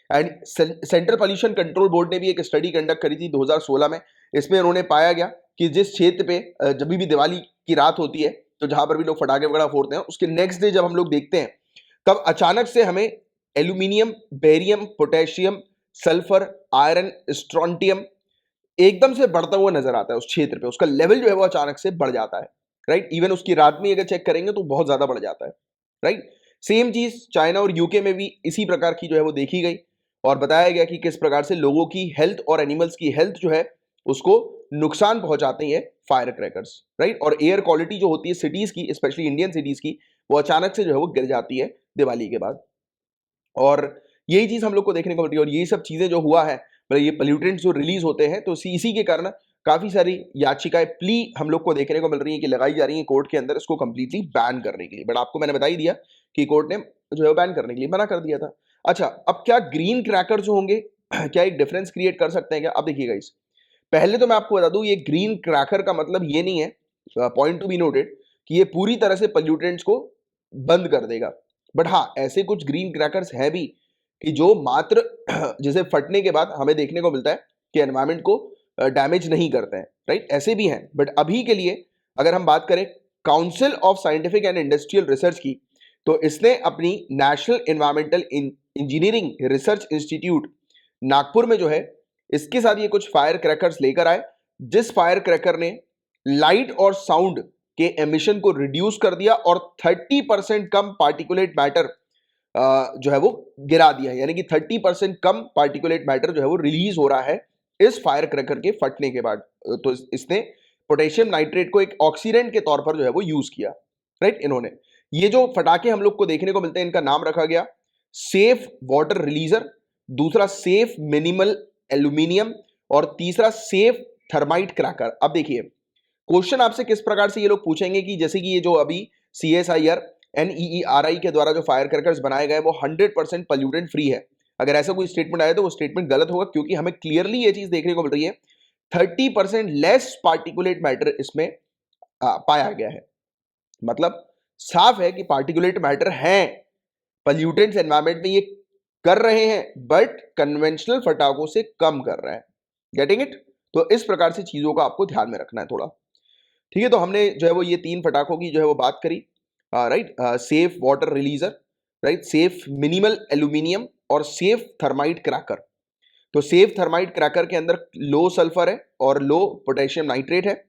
And central pollution control board ने भी एक स्टडी कंडक्ट करी थी 2016 में। इसमें उन्होंने पाया गया कि जिस क्षेत्र पे जब भी दिवाली की रात होती है, तो जहां पर भी लोग फटाके वगैरह फोड़ते हैं, उसके नेक्स्ट डे जब हम लोग देखते हैं, तब अचानक से हमें aluminium, barium, potassium, sulphur, iron, strontium एकदम से बढ़ता हुआ नजर आता है उस क्षेत्र पे, उसका लेवल जो है वो अचानक से बढ़ जाता है, राइट। इवन उसकी रात में अगर चेक करेंगे तो बहुत ज्यादा बढ़ जाता है, राइट। सेम चीज चाइना और यूके में भी इसी प्रकार की जो है वो देखी गई, और बताया गया कि किस प्रकार से लोगों की हेल्थ और एनिमल्स की हेल्थ जो है उसको नुकसान पहुंचाते हैं फायर क्रैकर्स, राइट। और एयर क्वालिटी जो होती है सिटीज की, स्पेशली इंडियन सिटीज की, वो अचानक से जो है वो गिर जाती है दिवाली के बाद। और यही चीज हम लोग को देखने को मिलती है, और ये सब चीजें जो हुआ है, मतलब ये पोल्यूटेंट्स जो रिलीज होते हैं, तो इसी के कारण काफी सारी याचिकाएं, प्ली हम लोग को देखने को मिल रही है कि लगाई जा रही है कोर्ट के अंदर इसको कंप्लीटली बैन करने के लिए। बट आपको मैंने बता ही दिया कि कोर्ट ने जो है बैन करने के लिए मना कर दिया था। अच्छा, अब क्या ग्रीन क्रैकर जो होंगे क्या एक डिफरेंस क्रिएट कर सकते हैं क्या? अब देखिएगा, इस पहले तो मैं आपको बता दूं, ये ग्रीन क्रैकर का मतलब ये नहीं है, पॉइंट टू बी नोटेड, कि ये पूरी तरह से पोल्यूटेंट्स को बंद कर देगा। बट हाँ, ऐसे कुछ ग्रीन क्रैकर्स है भी कि जो मात्र जैसे फटने के बाद हमें देखने को मिलता है कि एनवायरमेंट को डैमेज नहीं करते हैं, राइट। ऐसे भी हैं, बट अभी के लिए अगर हम बात करें council of scientific and industrial research की, तो इसने अपनी national environmental engineering research institute Nagpur में जो है, इसके साथ ये कुछ फायर क्रैकर्स लेकर आए, जिस फायर क्रैकर ने लाइट और साउंड के एमिशन को रिड्यूस कर दिया और 30% कम पार्टिकुलेट मैटर जो है वो गिरा दिया है। यानी कि 30% कम पार्टिकुलेट मैटर जो है वो रिलीज हो रहा है इस फायर क्रैकर के फटने के बाद। तो इसने पोटेशियम नाइट्रेट को एक ऑक्सीडेंट के तौर पर जो है वो यूज किया, राइट। इन्होंने ये जो फटाके हम लोग को देखने को मिलते हैं, इनका नाम रखा गया सेफ वाटर रिलीजर, दूसरा सेफ मिनिमल एल्यूमिनियम, और तीसरा सेफ थर्माइट क्रैकर। अब देखिए, क्वेश्चन आपसे किस प्रकार से ये लोग पूछेंगे कि जैसे कि ये जो अभी CSIR NEERI के द्वारा जो फायर क्रैकर्स बनाए गए वो 100% पोल्यूटेंट फ्री है। अगर ऐसा कोई स्टेटमेंट आया तो वो स्टेटमेंट गलत होगा, क्योंकि हमें क्लियरली ये चीज देखने को मिल रही है 30% लेस पार्टिकुलेट मैटर इसमें पाया गया है। मतलब साफ है कि पार्टिकुलेट मैटर हैं, पोल्यूटेंट्स एनवायरमेंट में ये कर रहे हैं, बट कन्वेंशनल फटाकों से कम कर रहे हैं। Getting it? तो इस प्रकार से चीजों का आपको ध्यान में रखना है थोड़ा, ठीक है। तो हमने जो है वो ये 3 फटाकों की जो है वो बात करी, right. Safe water रिलीजर, right, safe minimal aluminium और सेफ थर्माइट क्रैकर। तो सेफ थर्माइट क्रैकर के अंदर लो सल्फर है और लो पोटेशियम नाइट्रेट है।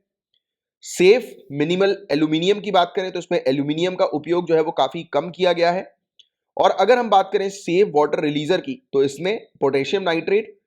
सेफ मिनिमल एल्यूमिनियम की बात करें तो इसमें एल्यूमिनियम का उपयोग जो है वो काफी कम किया गया है। और अगर हम बात करें सेफ वाटर रिलीजर की, तो इसमें पोटेशियम नाइट्रेट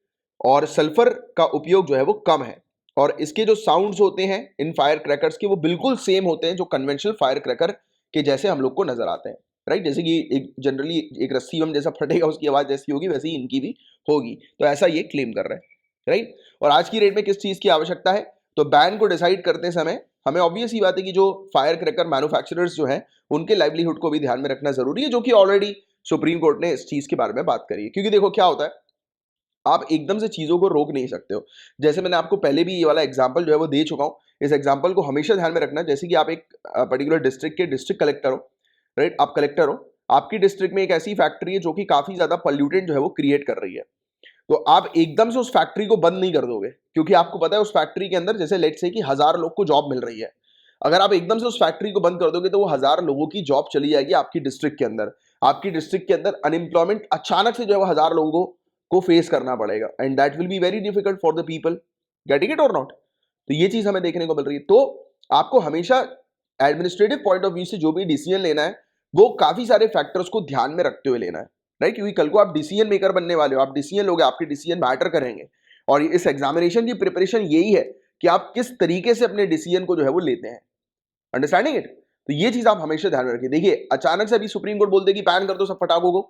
और सल्फर का उपयोग जो है वो कम है। और इसके जो साउंड्स होते हैं इन फायर क्रैकर्स के, वो बिल्कुल सेम होते हैं जो कन्वेंशनल फायर क्रैकर के जैसे हम लोग को नजर आते हैं, राइट। जैसे कि एक जनरली एक रस्सी बम जैसा फटेगा उसकी आवाज जैसी होगी, वैसे ही इनकी भी होगी। तो ऐसा ये क्लेम कर रहे हैं, राइट। और आज की डेट में किस चीज की आवश्यकता है? तो बैन को डिसाइड करते समय हमें ऑब्वियस ही बात है कि जो फायर क्रैकर मैन्युफैक्चरर्स जो हैं उनके लाइवलीहुड को भी ध्यान में रखना जरूरी है, जो कि ऑलरेडी सुप्रीम कोर्ट ने इस चीज के बारे में बात करी है। क्योंकि देखो क्या होता है, आप एकदम से चीजों को रोक नहीं सकते हो। जैसे मैंने आपको पहले भी ये वाला एग्जांपल जो है वो दे चुका हूं, इस एग्जांपल को हमेशा ध्यान में रखना। जैसे कि आप एक पर्टिकुलर डिस्ट्रिक्ट के डिस्ट्रिक्ट कलेक्टर हो, राइट, आप कलेक्टर हो, आपकी डिस्ट्रिक्ट में एक ऐसी फैक्ट्री है जो कि काफी ज्यादा पॉल्यूटेंट जो है वो क्रिएट कर रही है। तो आप एकदम से उस फैक्ट्री को बंद नहीं कर दोगे, क्योंकि आपको पता है उस फैक्ट्री के अंदर जैसे लेट्स से कि 1000 लोग को जॉब मिल रही है। अगर आप एकदम से उस फैक्ट्री को बंद कर दोगे तो वो 1000 लोगों की जॉब चली जाएगी आपकी डिस्ट्रिक्ट के अंदर। आपकी डिस्ट्रिक्ट के अंदर अनएम्प्लॉयमेंट अचानक से जो है वो 1000 लोगों को फेस करना पड़ेगा, and that will be very difficult for the people. Getting it और नॉट? तो ये चीज हमें देखने को मिल रही है। तो आपको हमेशा एडमिनिस्ट्रेटिव पॉइंट ऑफ व्यू से जो भी डिसीजन लेना है वो काफी सारे फैक्टर्स को ध्यान में रखते हुए लेना है, राइट? क्योंकि कल को आप डिसीजन मेकर बनने वाले हो, आप डिसीजन लोगे, आपके डिसीजन मैटर करेंगे। और इस एग्जामिनेशन की प्रिपरेशन यही है कि आप किस तरीके से अपने डिसीजन को जो है वो लेते हैं। Understanding it? तो ये चीज आप हमेशा ध्यान में रखिए। देखिए, अचानक से अभी सुप्रीम कोर्ट बोल दे कि बैन कर दो सब पटाखों को,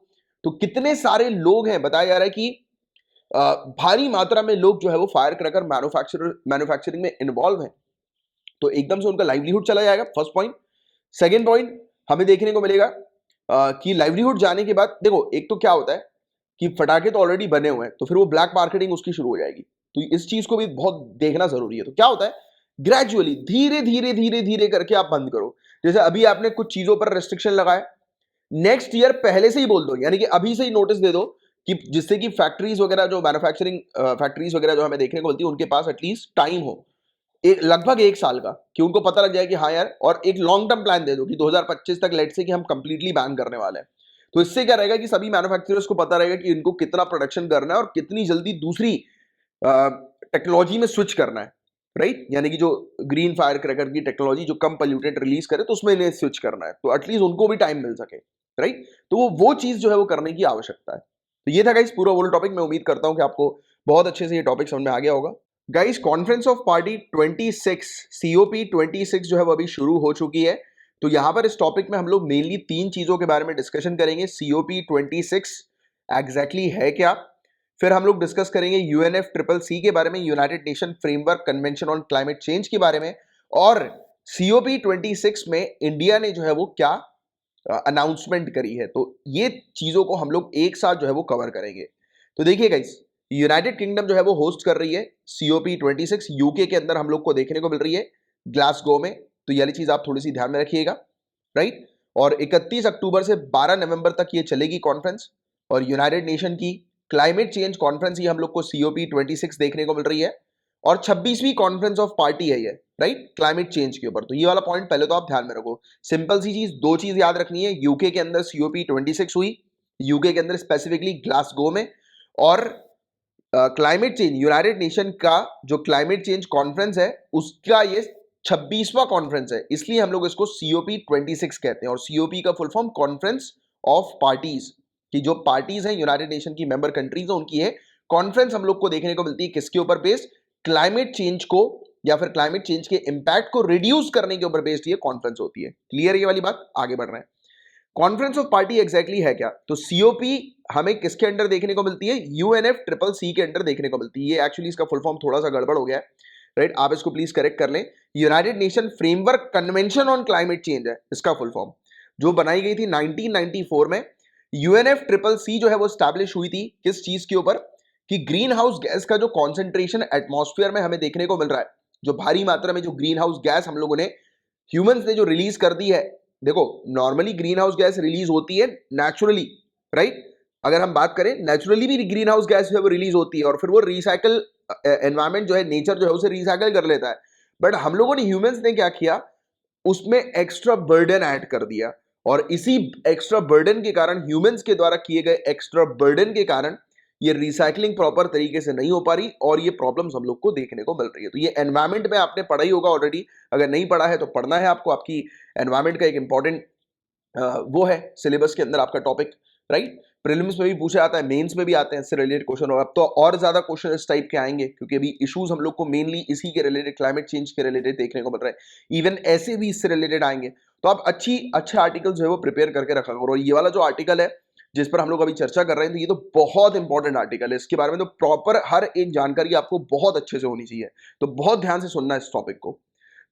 तो कितने सारे लोग हैं, बताया जा रहा है कि भारी मात्रा में लोग जो है वो फायर क्रैकर मैन्युफैक्चरिंग में इन्वॉल्व हैं, तो एकदम से उनका लाइवलीहुड चला जाएगा। First point. सेकेंड पॉइंट हमें देखने को मिलेगा कि लाइवलीहुड जाने के बाद देखो, एक तो क्या होता है कि फटाके तो ऑलरेडी बने हुए हैं, तो फिर वो ब्लैक मार्केटिंग उसकी शुरू हो जाएगी। तो इस चीज को भी बहुत देखना जरूरी है। तो क्या होता है, ग्रेजुअली धीरे धीरे धीरे धीरे करके आप बंद करो। जैसे अभी आपने कुछ चीजों पर रेस्ट्रिक्शन लगाए, नेक्स्ट ईयर पहले से ही बोल दो, यानी कि अभी से ही नोटिस दे दो कि जिससे कि फैक्ट्रीज वगैरह जो मैन्युफैक्चरिंग फैक्ट्रीज वगैरह जो हमें देखने को मिलती है उनके पास एटलीस्ट टाइम हो, एक लगभग 1 साल का, कि उनको पता लग जाए कि हाँ यार, और एक लॉन्ग टर्म प्लान दे दो कि 2025 तक लेट से कि हम कंप्लीटली बैन करने वाले हैं। तो इससे क्या रहेगा कि सभी मैन्युफैक्चरर्स को पता रहेगा कि इनको कितना प्रोडक्शन करना है और कितनी जल्दी दूसरी टेक्नोलॉजी में स्विच करना है, राइट? यानी कि जो ग्रीन फायर क्रैकर की टेक्नोलॉजी जो कम पोल्यूटेंट रिलीज करे तो उसमें इन्हें स्विच करना है, तो एटलीस्ट उनको भी टाइम मिल सके, राइट? तो वो चीज जो है वो करने की आवश्यकता है। तो ये था गाइस पूरा वो टॉपिक। मैं उम्मीद करता हूं कि आपको बहुत अच्छे से ये टॉपिक समझ में आ गया होगा। Guys, conference of party 26 COP 26 जो है वो अभी शुरू हो चुकी है। तो यहां पर इस टॉपिक में हम लोग मेनली 3 चीजों के बारे में डिस्कशन करेंगे। COP 26 एग्जैक्टली है क्या, फिर हम लोग डिस्कस करेंगे UNFCCC के बारे में, United nation framework convention on climate change के बारे में, और COP 26 में इंडिया ने जो है वो क्या अनाउंसमेंट करी है। तो ये चीजों को हम लोग एक साथ जो है वो कवर करेंगे। तो देखिए गाइस, यूनाइटेड किंगडम जो है वो होस्ट कर रही है COP 26, यूके के अंदर हम लोग को देखने को मिल रही है ग्लासगो में। तो ये वाली चीज आप थोड़ी सी ध्यान में रखिएगा, राइट? और 31 अक्टूबर से 12 नवंबर तक ये चलेगी कॉन्फ्रेंस। और यूनाइटेड नेशन की क्लाइमेट चेंज कॉन्फ्रेंस ही हम लोग को COP 26 देखने को मिल रही है, और 26वीं कॉन्फ्रेंस ऑफ पार्टी है ये, राइट? क्लाइमेट चेंज के ऊपर। तो ये वाला पॉइंट पहले तो आप ध्यान में रखो। सिंपल सी चीज, 2 चीज याद रखनी है। यूके के अंदर COP 26 हुई, यूके के अंदर स्पेसिफिकली ग्लासगो में, और क्लाइमेट चेंज यूनाइटेड नेशन का जो क्लाइमेट चेंज कॉन्फ्रेंस है उसका ये 26वां कॉन्फ्रेंस है, इसलिए हम लोग इसको COP 26 कहते हैं। और COP का full form conference of parties, कि जो पार्टीज हैं यूनाइटेड नेशन की मेंबर कंट्रीज है उनकी है कॉन्फ्रेंस हम लोग को देखने को मिलती है। किसके ऊपर बेस्ड? क्लाइमेट चेंज को, या फिर क्लाइमेट चेंज के इंपैक्ट को रिड्यूस करने के ऊपर बेस्ड ये कॉन्फ्रेंस होती है। क्लियर ये वाली बात? आगे बढ़ रहे हैं। कॉन्फ्रेंस ऑफ पार्टी एग्जैक्टली है क्या? तो COP हमें किसके अंडर देखने को मिलती है? UNFCCC के अंडर देखने को मिलती है। ये एक्चुअली इसका फुल फॉर्म थोड़ा सा गड़बड़ हो गया है, राइट? आप इसको प्लीज करेक्ट कर लें। United nation framework convention on climate change है इसका फुल फॉर्म, जो बनाई गई थी 1994 में। UNFCCC जो है वो स्टैब्लिश हुई थी किस चीज के ऊपर? कि ग्रीन हाउस गैस का जो कॉन्सेंट्रेशन एटमॉस्फेयर में हमें देखने को मिल रहा है, जो भारी मात्रा में जो ग्रीन हाउस गैस हम लोगों ने, ह्यूमंस ने जो रिलीज कर दी है। देखो, normally green house gas release होती है नेचुरली, राइट? अगर हम बात करें, नेचुरली भी ग्रीन हाउस गैस जो है वो रिलीज होती है, और फिर वो रिसाइकल, एनवायरमेंट जो है, नेचर जो है उसे रिसाइकल कर लेता है। बट हम लोगों ने, ह्यूमंस ने क्या किया, उसमें एक्स्ट्रा बर्डन ऐड कर दिया, और इसी एक्स्ट्रा बर्डन के कारण, ह्यूमंस के द्वारा किए गए एक्स्ट्रा बर्डन के कारण ये रिसाइकलिंग प्रॉपर तरीके से नहीं हो पा रही, और ये प्रॉब्लम्स हम लोग को देखने को मिल रही है। तो ये एनवायरमेंट में आपने पढ़ा ही होगा ऑलरेडी, अगर नहीं पढ़ा है तो पढ़ना है आपको। आपकी एनवायरमेंट का एक इंपॉर्टेंट वो है सिलेबस के अंदर आपका टॉपिक, राइट? प्रीलिम्स में भी पूछा जाता है, मेंस में भी आते हैं इससे रिलेटेड क्वेश्चन, और अब तो और ज्यादा क्वेश्चन इस टाइप के आएंगे, क्योंकि अभी इश्यूज हम लोग को मेनली इसी के रिलेटेड, क्लाइमेट चेंज के रिलेटेड देखने को मिल रहा है। इवन ऐसे भी इससे रिलेटेड आएंगे। तो आप अच्छे आर्टिकल जो है वो प्रिपेयर करके रखा करो। ये वाला जो आर्टिकल है जिस पर हम लोग अभी चर्चा कर रहे हैं, तो ये तो बहुत इंपॉर्टेंट आर्टिकल है। इसके बारे में तो प्रॉपर हर एक जानकारी आपको बहुत अच्छे से होनी चाहिए, तो बहुत ध्यान से सुनना इस टॉपिक को।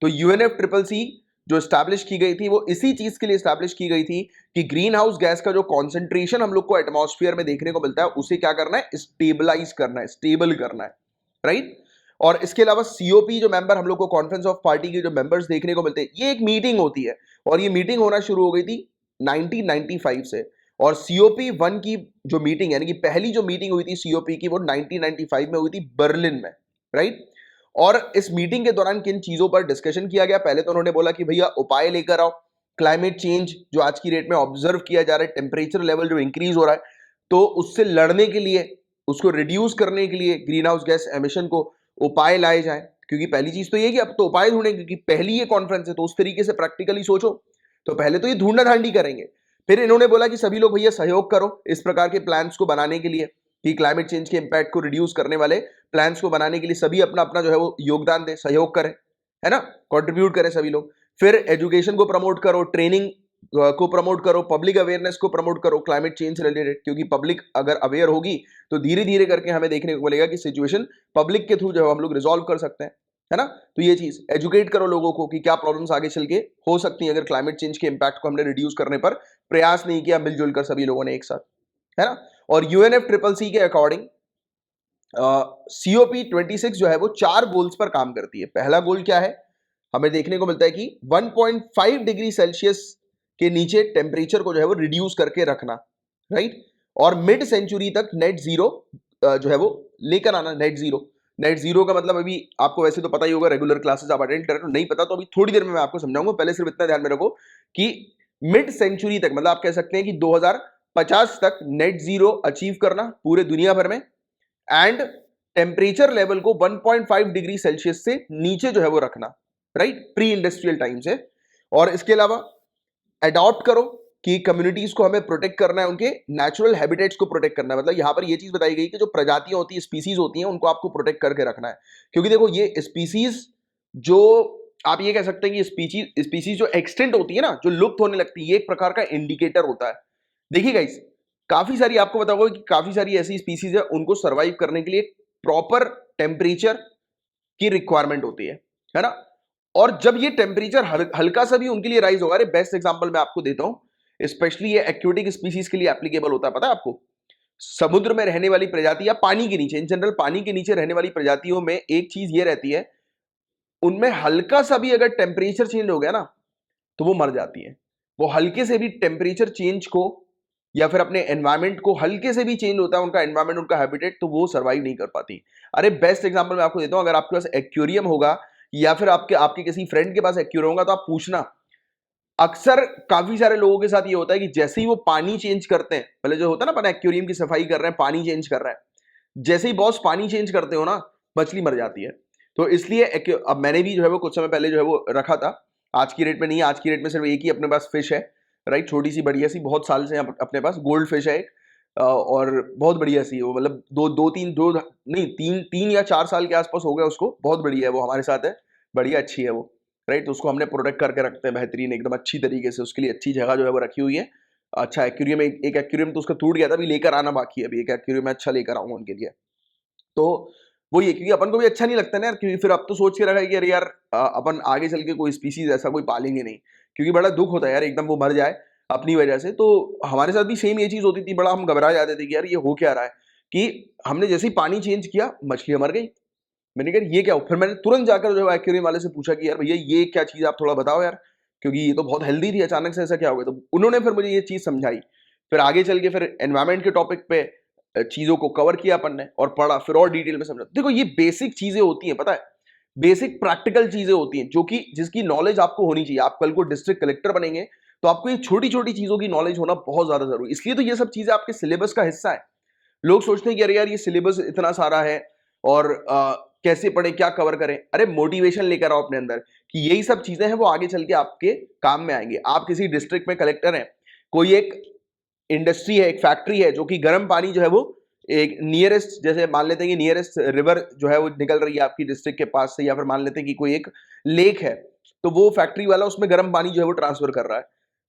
तो UNFCCC जो स्टैब्लिश की गई थी वो इसी चीज के लिए स्टैब्लिश की गई थी कि ग्रीन हाउस गैस का जो कॉन्सेंट्रेशन हम लोग को एटमॉस्फेयर में देखने को मिलता है उसे क्या करना है? स्टेबलाइज करना है, स्टेबल करना है, राइट? और इसके अलावा COP जो मेंबर हम लोग को, कॉन्फ्रेंस ऑफ पार्टी के जो मेंबर्स देखने को मिलते हैं, ये एक मीटिंग होती है, और ये मीटिंग होना शुरू हो गई थी 1995 से। और COP 1 की जो मीटिंग, यानी कि पहली जो मीटिंग हुई थी COP की, वो 1995 में हुई थी बर्लिन में, राइट? और इस मीटिंग के दौरान किन चीजों पर डिस्कशन किया गया? पहले तो उन्होंने बोला कि भैया उपाय लेकर आओ, क्लाइमेट चेंज जो आज की डेट में ऑब्जर्व किया जा रहा है, टेम्परेचर लेवल जो इंक्रीज हो रहा है, तो उससे लड़ने के लिए, उसको रिड्यूस करने के लिए ग्रीन हाउस गैस एमिशन को उपाय लाए जाए। क्योंकि पहली चीज तो ये कि अब तो उपाय ढूंढेंगे, क्योंकि पहली ये कॉन्फ्रेंस है तो उस तरीके से प्रैक्टिकली सोचो। तो पहले तो ये ढूंढा ढांडी करेंगे। फिर इन्होंने बोला कि सभी लोग भैया सहयोग करो इस प्रकार के प्लान्स को बनाने के लिए, कि क्लाइमेट चेंज के इंपैक्ट को रिड्यूस करने वाले प्लान्स को बनाने के लिए सभी अपना अपना जो है वो योगदान दें, सहयोग करें, है ना, कंट्रीब्यूट करें सभी लोग। फिर एजुकेशन को प्रमोट करो, ट्रेनिंग को प्रमोट करो, पब्लिक अवेयरनेस को प्रमोट करो क्लाइमेट चेंज रिलेटेड, क्योंकि पब्लिक अगर अवेयर होगी तो धीरे धीरे करके हमें देखने को मिलेगा कि सिचुएशन पब्लिक के थ्रू जो है हम लोग रिजॉल्व कर सकते हैं, है ना। तो ये चीज एजुकेट करो लोगों को कि क्या प्रॉब्लम्स आगे चल के हो सकती हैं अगर क्लाइमेट चेंज के इंपैक्ट को हमने रिड्यूस करने पर प्रयास नहीं किया मिलजुल कर सभी लोगों ने एक साथ, है ना। और UNFCCC के अकॉर्डिंग COP26 जो है वो 4 गोल्स पर काम करती है। पहला गोल क्या है? हमें देखने को मिलता है कि 1.5 डिग्री सेल्सियस के नीचे टेम्परेचर को जो है वो रिड्यूस करके रखना, राइट। और मिड सेंचुरी तक नेट जीरो जो है वो लेकर आना। नेट जीरो का मतलब अभी आपको वैसे तो पता ही होगा, रेगुलर क्लासेस आप अटेंड करें तो नहीं पता, तो अभी थोड़ी देर में मैं आपको समझाऊंगा। पहले सिर्फ इतना ध्यान में रखो कि मिड सेंचुरी तक मतलब आप कह सकते हैं कि 2050 तक नेट जीरो अचीव करना पूरे दुनिया भर में, एंड टेम्परेचर लेवल को 1.5 डिग्री सेल्सियस से नीचे जो है वो रखना, राइट, प्री इंडस्ट्रियल टाइम से। और इसके अलावा अडॉप्ट करो कि कम्युनिटीज को हमें प्रोटेक्ट करना है, उनके नेचुरल हैबिटेट्स को प्रोटेक्ट करना है। मतलब यहां पर ये चीज बताई गई कि जो प्रजातियां होती है, स्पीसीज होती हैं, उनको आपको प्रोटेक्ट करके रखना है। क्योंकि देखो ये स्पीसीज जो आप ये कह सकते हैं कि स्पीसीज जो एक्सटेंट होती है ना, जो लुप्त होने लगती है, ये एक प्रकार का इंडिकेटर होता है। देखिए गाइस, काफी सारी आपको पता होगा कि काफी सारी ऐसी स्पीसीज है, उनको सर्वाइव करने के लिए प्रॉपर टेम्परेचर की रिक्वायरमेंट होती है ना। और जब ये टेम्परेचर हल्का सा भी उनके लिए राइज होगा, अरे बेस्ट एग्जांपल मैं आपको देता हूं, स्पेशली ये एक्वेटिक स्पीसीज के लिए एप्लीकेबल होता है, पता है आपको। समुद्र में रहने वाली प्रजाति या पानी के नीचे, इन जनरल पानी के नीचे रहने वाली प्रजातियों में एक चीज ये रहती है, उनमें हल्का सा भी अगर टेम्परेचर चेंज हो गया ना तो वो मर जाती है। वो हल्के से भी टेम्परेचर चेंज को या फिर अपने एनवायरमेंट को हल्के से भी चेंज होता है उनका एनवायरमेंट, उनका हैबिटेट, तो वो सर्वाइव नहीं कर पाती। अरे बेस्ट एग्जांपल मैं आपको देता हूं, अगर आपके पास एक्वेरियम होगा या फिर आपके आपके किसी फ्रेंड के पास एक्वेरियम होगा, तो आप पूछना, अक्सर काफी सारे लोगों के साथ ये होता है कि जैसे ही वो पानी चेंज करते हैं, पहले जो होता है ना, अपन एक्वेरियम की सफाई कर रहे हैं, पानी चेंज कर रहे हैं, जैसे ही बॉस पानी चेंज करते हो ना, मछली मर जाती है। तो इसलिए अब मैंने भी जो है वो कुछ समय पहले जो है वो रखा था, आज की रेट में नहीं है, आज की रेट में सिर्फ एक ही अपने पास फिश है, राइट, छोटी सी बढ़िया सी, बहुत साल से अपने पास गोल्ड फिश है एक, और बहुत बढ़िया सी है वो, मतलब दो नहीं, तीन या 4 साल के आसपास हो गए उसको, बहुत बढ़िया है वो, हमारे साथ है, बढ़िया अच्छी है वो, राइट। तो उसको हमने प्रोटेक्ट करके रखते हैं बेहतरीन एकदम अच्छी तरीके से, उसके लिए अच्छी जगह जो है वो रखी हुई है। अच्छा एक्वेरियम, एक एक्वेरियम तो उसका टूट गया था, अभी लेकर आना बाकी है, अभी एक एक्वेरियम मैं अच्छा लेकर आऊंगा उनके लिए। तो वो ये, क्योंकि अपन को भी अच्छा नहीं लगता ना यार, क्योंकि फिर अब तो सोच के रखा है कि अरे यार अपन आगे चल के कोई स्पीसीज ऐसा कोई पालेंगे नहीं, क्योंकि बड़ा दुख होता है यार एकदम वो मर जाए अपनी वजह से। तो हमारे साथ भी सेम ये चीज होती थी, बड़ा हम घबरा जाते थे कि यार ये हो क्या रहा है, कि हमने जैसे ही पानी चेंज किया मछलियां मर गई। मैंने कहा ये क्या हो, फिर मैंने तुरंत जाकर जो एक्वेरियम वाले से पूछा कि यार भैया ये क्या चीज आप थोड़ा बताओ यार, क्योंकि ये तो बहुत हेल्दी थी, अचानक से ऐसा क्या हो गया। तो उन्होंने फिर मुझे ये चीज समझाई, फिर आगे चल के फिर एनवायरमेंट के टॉपिक पे चीजों को कवर किया अपन ने और पढ़ा, फिर और डिटेल में समझा। देखो ये बेसिक चीजें होती हैं, पता है, बेसिक प्रैक्टिकल चीजें होती हैं, जो कि जिसकी नॉलेज आपको होनी चाहिए। आप कल को डिस्ट्रिक्ट कलेक्टर बनेंगे तो आपको ये छोटी छोटी चीजों की नॉलेज होना बहुत ज्यादा जरूरी, इसलिए तो ये सब चीजें आपके सिलेबस का हिस्सा है। लोग सोचते हैं कि अरे यार ये सिलेबस इतना सारा है और कैसे पढ़े, क्या कवर करें। अरे मोटिवेशन लेकर आओ अपने अंदर कि यही सब चीजें हैं वो आगे चल के आपके काम में आएंगे। आप किसी डिस्ट्रिक्ट में कलेक्टर हैं, कोई एक इंडस्ट्री है, एक फैक्ट्री है, जो कि गर्म पानी जो है वो एक नियरेस्ट, जैसे मान लेते हैं कि नियरेस्ट रिवर जो है वो निकल रही है आपकी डिस्ट्रिक्ट के पास से, या फिर मान लेते हैं कि कोई एक लेक है, तो वो फैक्ट्री वाला उसमें गर्म पानी जो है वो ट्रांसफर कर रहा है,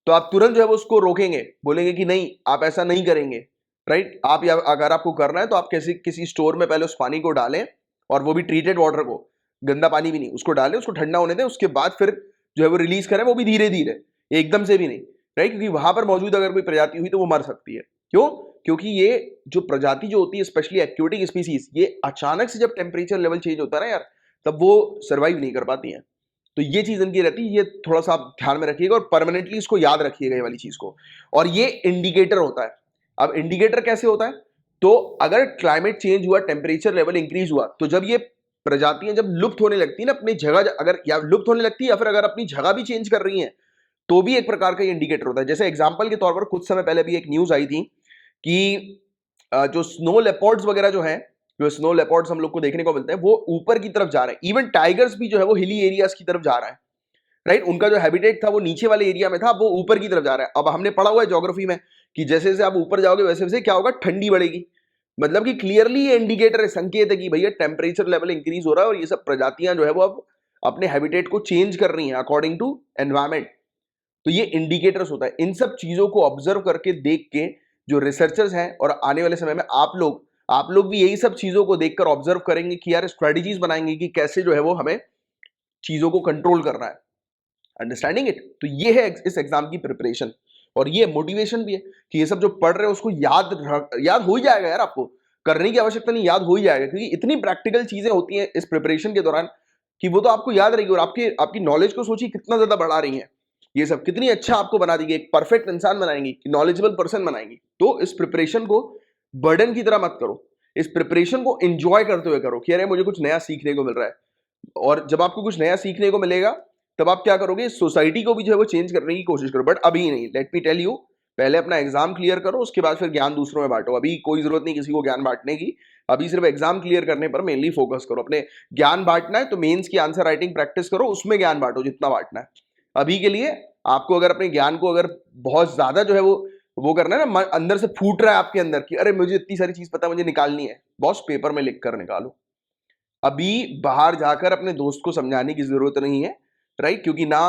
तो आप तुरंत जो है वो उसको रोकेंगे, बोलेंगे कि नहीं आप ऐसा नहीं करेंगे, राइट। आप या अगर आपको करना है तो आप किसी किसी स्टोर में पहले उस पानी को डालें, और वो भी ट्रीटेड वाटर को, गंदा पानी भी नहीं, उसको डालें, उसको ठंडा होने दें, उसके बाद फिर जो है वो रिलीज करें, वो भी धीरे धीरे, एकदम से भी नहीं, राइट। क्योंकि वहां पर मौजूद अगर कोई प्रजाति हुई तो वो मर सकती है। क्यों? क्योंकि ये जो प्रजाति जो होती है, स्पेशली एक्वेटिक स्पीसीज, ये अचानक से जब टेम्परेचर लेवल चेंज होता है ना यार, तब वो सर्वाइव नहीं कर पाती हैं। तो ये चीज इनकी रहती है, ये थोड़ा सा आप ध्यान में रखिएगा और परमानेंटली इसको याद रखिएगा ये वाली चीज को। और ये इंडिकेटर होता है। अब इंडिकेटर कैसे होता है? तो अगर क्लाइमेट चेंज हुआ, टेम्परेचर लेवल इंक्रीज हुआ, तो जब ये प्रजातियां जब लुप्त होने लगती है ना अपनी जगह, अगर या लुप्त होने लगती है या फिर अगर अपनी जगह भी चेंज कर रही हैं, तो भी एक प्रकार का इंडिकेटर होता है। जैसे एग्जांपल के तौर पर कुछ समय पहले भी एक न्यूज आई थी कि जो स्नो लेपर्ड्स वगैरह जो हैं, जो स्नो लेपर्ड्स हम लोग को देखने को मिलते हैं, वो ऊपर की तरफ जा रहे हैं। इवन टाइगर्स भी जो है वो हिली एरियाज की तरफ जा रहा है, राइट। उनका जो हैबिटेट था वो नीचे वाले एरिया में था, अब वो ऊपर की तरफ जा रहा है। अब हमने पढ़ा हुआ है ज्योग्राफी में कि जैसे जैसे आप ऊपर जाओगे वैसे वैसे क्या होगा, ठंडी बढ़ेगी। मतलब कि क्लियरली ये इंडिकेटर है, संकेत है कि भैया टेम्परेचर लेवल इंक्रीज हो रहा है और ये सब प्रजातियां जो है वो अब अपने हैबिटेट को चेंज कर रही हैं अकॉर्डिंग टू एनवायरमेंट। तो ये इंडिकेटर्स होता है। इन सब चीजों को ऑब्जर्व करके देख के जो रिसर्चर्स हैं, और आने वाले समय में आप लोग भी यही सब चीजों को देखकर ऑब्जर्व करेंगे कि यार स्ट्रेटेजीज बनाएंगे कि कैसे जो है वो हमें चीजों को कंट्रोल करना है। Understanding it. तो ये है इस एग्जाम की प्रिपरेशन, और ये मोटिवेशन भी है कि ये सब जो पढ़ रहे हो उसको याद हो ही जाएगा यार, आपको करने की आवश्यकता नहीं, याद हो ही जाएगा, क्योंकि इतनी प्रैक्टिकल चीजें होती हैं इस प्रिपरेशन के दौरान कि वो तो आपको याद रहेगी। और आपकी नॉलेज को सोचिए कितना ज्यादा बढ़ा रही है ये सब, कितनी अच्छा आपको बना देगी, एक परफेक्ट इंसान बनाएंगी, नॉलेजेबल पर्सन बनाएंगी। तो इस प्रिपरेशन को बर्डन की तरह मत करो, इस प्रिपरेशन को एंजॉय करते हुए करो कि अरे मुझे कुछ नया सीखने को मिल रहा है। और जब आपको कुछ नया सीखने को मिलेगा तब आप क्या करोगे, सोसाइटी को भी जो है वो चेंज करने की कोशिश करो। बट अभी नहीं, लेट मी टेल यू, पहले अपना एग्जाम क्लियर करो, उसके बाद फिर ज्ञान दूसरों में बांटो। अभी कोई जरूरत नहीं किसी को ज्ञान बांटने की, अभी सिर्फ एग्जाम क्लियर करने पर मेनली फोकस करो। अपने ज्ञान बांटना है तो मेंस की आंसर राइटिंग प्रैक्टिस करो, उसमें ज्ञान बांटो जितना बांटना है। अभी के लिए आपको अगर अपने ज्ञान को अगर बहुत ज्यादा जो है वो करना है ना, अंदर से फूट रहा है आपके अंदर कि अरे मुझे इतनी सारी चीज पता है, मुझे निकालनी है, बॉस पेपर में लिख कर निकालो। अभी बाहर जाकर अपने दोस्त को समझाने की जरूरत नहीं है, राइट, क्योंकि ना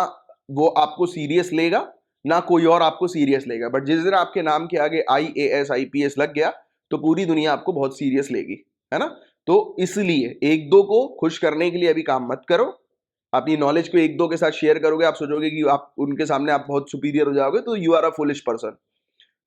वो आपको सीरियस लेगा ना कोई और आपको सीरियस लेगा। बट जिस दिन आपके नाम के आगे IAS IPS लग गया तो पूरी दुनिया आपको बहुत सीरियस लेगी, है ना। तो इसलिए एक दो को खुश करने के लिए अभी काम मत करो। अपनी नॉलेज को एक दो के साथ शेयर करोगे, आप सोचोगे कि आप उनके सामने आप बहुत सुपीरियर हो जाओगे, तो you are a foolish person,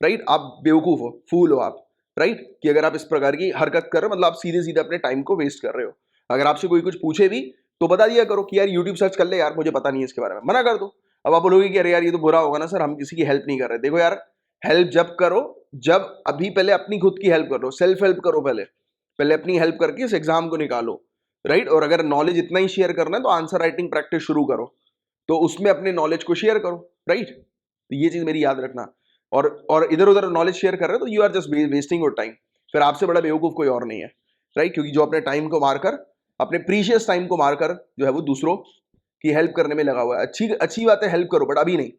right. आप बेवकूफ हो, फूल हो आप, राइट, कि अगर आप इस प्रकार की हरकत कर रहे हो मतलब आप सीधे सीधे अपने टाइम को वेस्ट कर रहे हो। अगर आपसे कोई कुछ पूछे भी तो बता दिया करो कि यार यूट्यूब सर्च कर ले यार, मुझे पता नहीं है इसके बारे में, मना कर दो। अब आप बोलोगे कि अरे यार ये तो बुरा होगा ना सर, हम किसी की हेल्प नहीं कर रहे। देखो यार, हेल्प जब करो जब अभी पहले अपनी खुद की हेल्प करो, सेल्फ हेल्प करो, पहले पहले अपनी हेल्प करके इस एग्जाम को निकालो, राइट। और अगर नॉलेज इतना ही शेयर करना है तो आंसर राइटिंग प्रैक्टिस शुरू करो, तो उसमें अपने नॉलेज को शेयर करो, राइट। तो ये चीज मेरी याद रखना। और इधर उधर नॉलेज शेयर कर रहे हो तो you are just wasting your time, फिर आपसे बड़ा बेवकूफ कोई और नहीं है, राइट। क्योंकि जो अपने टाइम को मारकर, अपने प्रीशियस टाइम को मारकर जो है वो दूसरों की हेल्प करने में लगा हुआ है। अच्छी बात है, हेल्प करो, बट अभी नहीं,